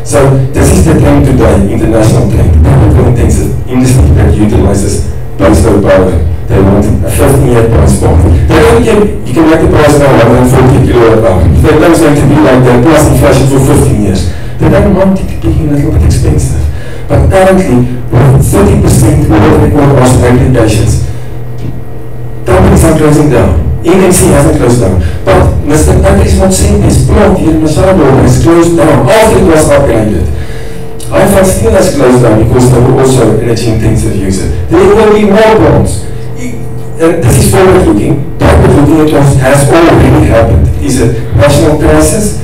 So this is the trend today, international trend. Capital-intensive industry that utilizes baseload power. They want a 15-year price point. They don't care, you can make the price now 140 kilowatt hour. If that is going to be like that, plus inflation for 15 years, they don't want it to be a little bit expensive. But currently, with 30% world record Australian applications, companies are closing down. NMC hasn't closed down. But Mr. Patrice Motsepe's plant here in Mpumalanga has closed down after it was upgraded. Haifa still has closed down because they were also energy intensive user. There will be more plants. This is forward-looking. Backward-looking, it has already happened. It is a national crisis,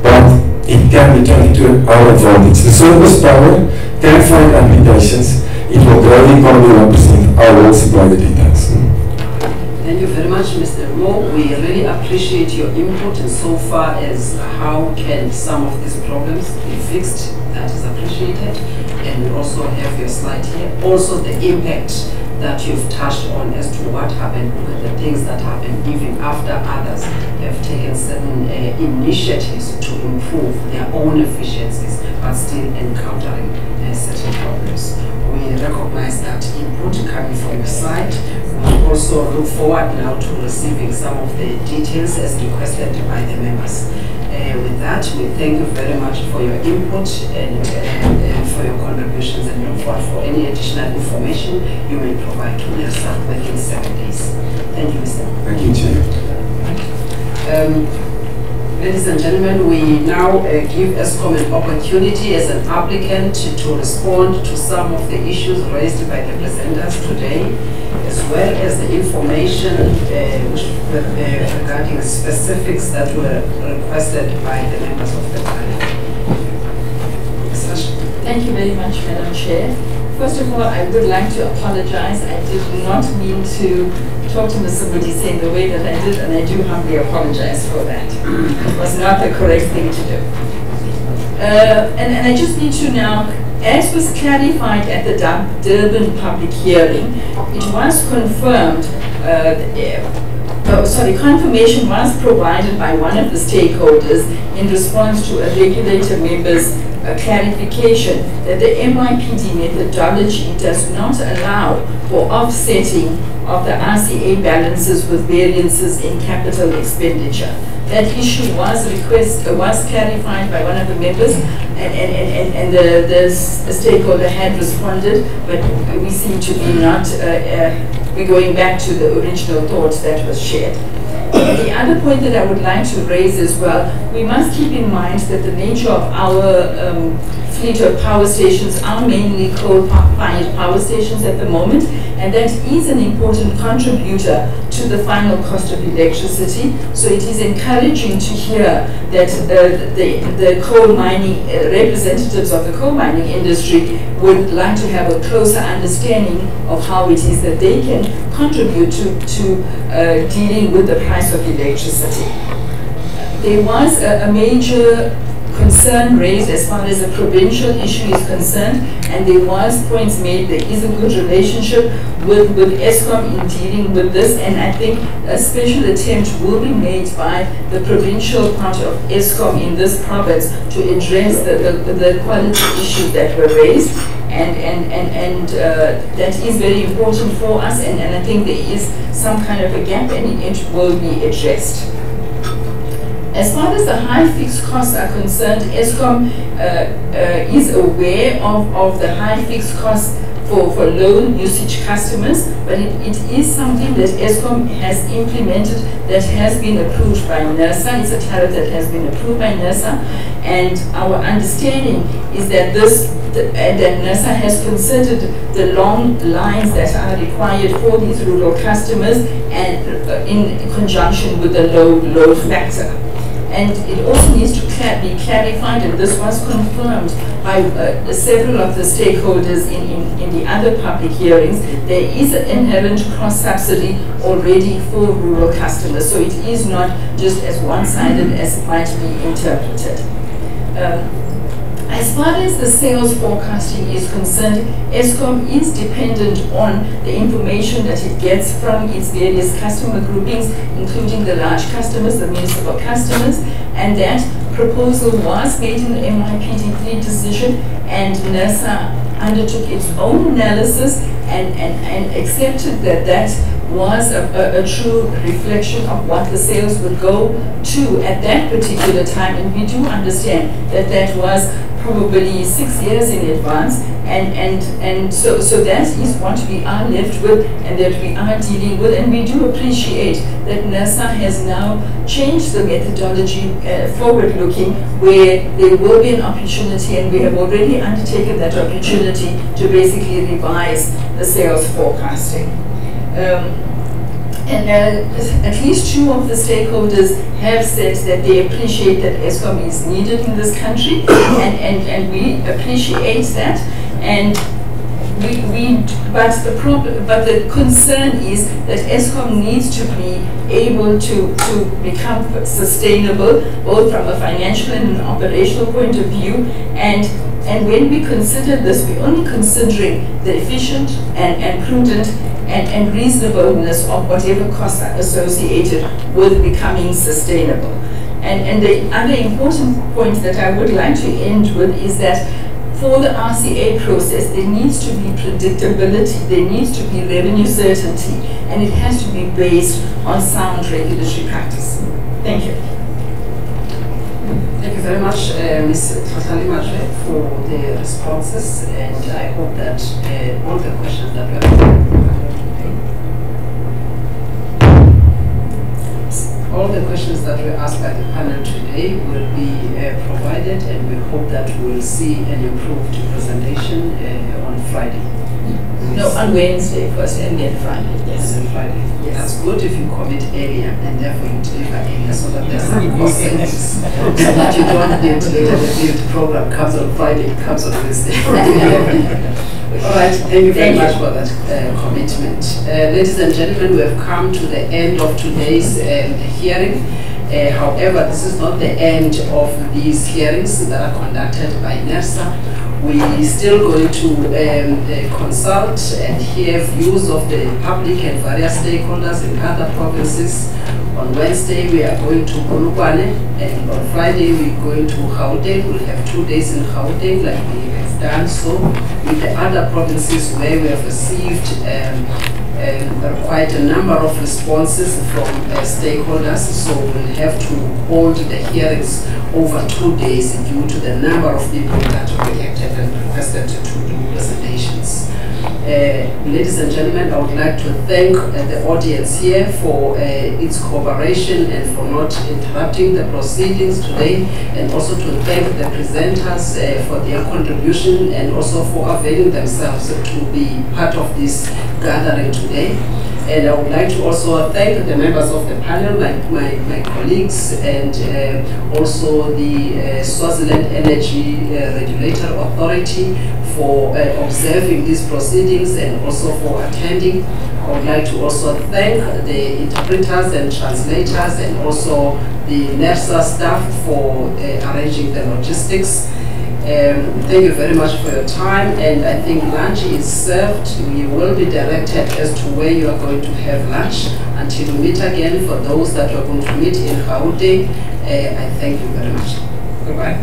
but it can be turned into our advantage. The surplus power can find applications. It will grow the economy 1%. I will supply the details. Thank you very much, Mr. Mo. We really appreciate your input insofar as how can some of these problems be fixed. That is appreciated. And we also have your slide here. Also the impact that you've touched on as to what happened with the things that happened even after others have taken certain initiatives to improve their own efficiencies, but still encountering certain problems. We recognize that input coming from your side. We also look forward now to receiving some of the details as requested by the members. With that, we thank you very much for your input and for your contributions, and look forward for any additional information you may provide to Nersa within 7 days. Thank you, Mr. Thank you, Chair. Ladies and gentlemen, we now give Eskom an opportunity as an applicant to respond to some of the issues raised by the presenters today, as well as the information regarding specifics that were requested by the members of the panel. Thank you very much, Madam Chair. First of all, I would like to apologize. I did not mean to talk to Mr. Modise the way that I did, and I do humbly apologize for that. It was not the correct thing to do. And I just need to now, as was clarified at the Durban public hearing, it was confirmed, confirmation was provided by one of the stakeholders in response to a regulator member's clarification that the MYPD methodology does not allow for offsetting of the RCA balances with variances in capital expenditure. That issue was clarified by one of the members, and the stakeholder had responded, but we seem to be not, we're going back to the original thoughts that was shared. The other point that I would like to raise as well, we must keep in mind that the nature of our fleet of power stations are mainly coal-fired power stations at the moment, and that is an important contributor to the final cost of electricity. So it is encouraging to hear that the coal mining representatives of the coal mining industry would like to have a closer understanding of how it is that they can contribute to dealing with the price of electricity. There was a major concern raised as far as the provincial issue is concerned, and there was points made there is a good relationship with ESCOM in dealing with this, and I think a special attempt will be made by the provincial part of ESCOM in this province to address the quality issues that were raised, and that is very important for us, and I think there is some kind of a gap and it will be addressed. As far as the high fixed costs are concerned, ESCOM is aware of the high fixed costs for low usage customers, but it is something that ESCOM has implemented that has been approved by Nersa. It's a tariff that has been approved by Nersa, and our understanding is that that Nersa has considered the long lines that are required for these rural customers, and in conjunction with the low load factor. And it also needs to be clarified, and this was confirmed by several of the stakeholders in the other public hearings. There is an inherent cross-subsidy already for rural customers, so it is not just as one-sided as it might be interpreted. As far as the sales forecasting is concerned, ESCOM is dependent on the information that it gets from its various customer groupings, including the large customers, the municipal customers, and that proposal was made in the MYPD3 decision, and Nersa undertook its own analysis and accepted that was a true reflection of what the sales would go to at that particular time, and we do understand that was probably 6 years in advance, and so that is what we are left with and that we are dealing with, and we do appreciate that Nersa has now changed the methodology forward-looking, where there will be an opportunity, and we have already undertaken that opportunity to basically revise the sales forecasting. And at least two of the stakeholders have said that they appreciate that ESCOM is needed in this country, and we appreciate that. And but the concern is that ESCOM needs to be able to become sustainable, both from a financial and an operational point of view, and when we consider this, we're only considering the efficient and prudent and reasonableness of whatever costs are associated with becoming sustainable. And the other important point that I would like to end with is that for the RCA process, there needs to be predictability, there needs to be revenue certainty, and it has to be based on sound regulatory practice. Thank you. Thank you very much, Ms. Tlatali-Madre, for the responses, and I hope that all the questions that were all the questions that were asked by the panel today will be provided, and we hope that we'll see an improved presentation on Friday. No, on Wednesday first, and then Friday. Yes. And then Friday. Yes. That's good if you commit earlier, and therefore you deliver earlier, so that there's some consensus, so that you don't get later the program comes on Friday, it comes on Wednesday. All right, thank you very much for that commitment. Ladies and gentlemen, we have come to the end of today's hearing. However, this is not the end of these hearings that are conducted by Nersa. We are still going to consult and hear views of the public and various stakeholders in other provinces. On Wednesday, we are going to Polokwane, and on Friday, we're going to Gauteng. We'll have 2 days in Gauteng, like we have done so with the other provinces where we have received quite a number of responses from stakeholders. So we'll have to hold the hearings over 2 days due to the number of people that reacted and requested to do presentations. Ladies and gentlemen, I would like to thank the audience here for its cooperation and for not interrupting the proceedings today, and also to thank the presenters for their contribution and also for availing themselves to be part of this gathering today. And I would like to also thank the members of the panel, my colleagues, and also the Swaziland Energy Regulatory Authority for observing these proceedings and also for attending. I would like to also thank the interpreters and translators and also the Nersa staff for arranging the logistics. Thank you very much for your time, and I think lunch is served. We will be directed as to where you are going to have lunch. Until we meet again, for those that are going to meet in Gauteng, I thank you very much. Goodbye.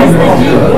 Thank you.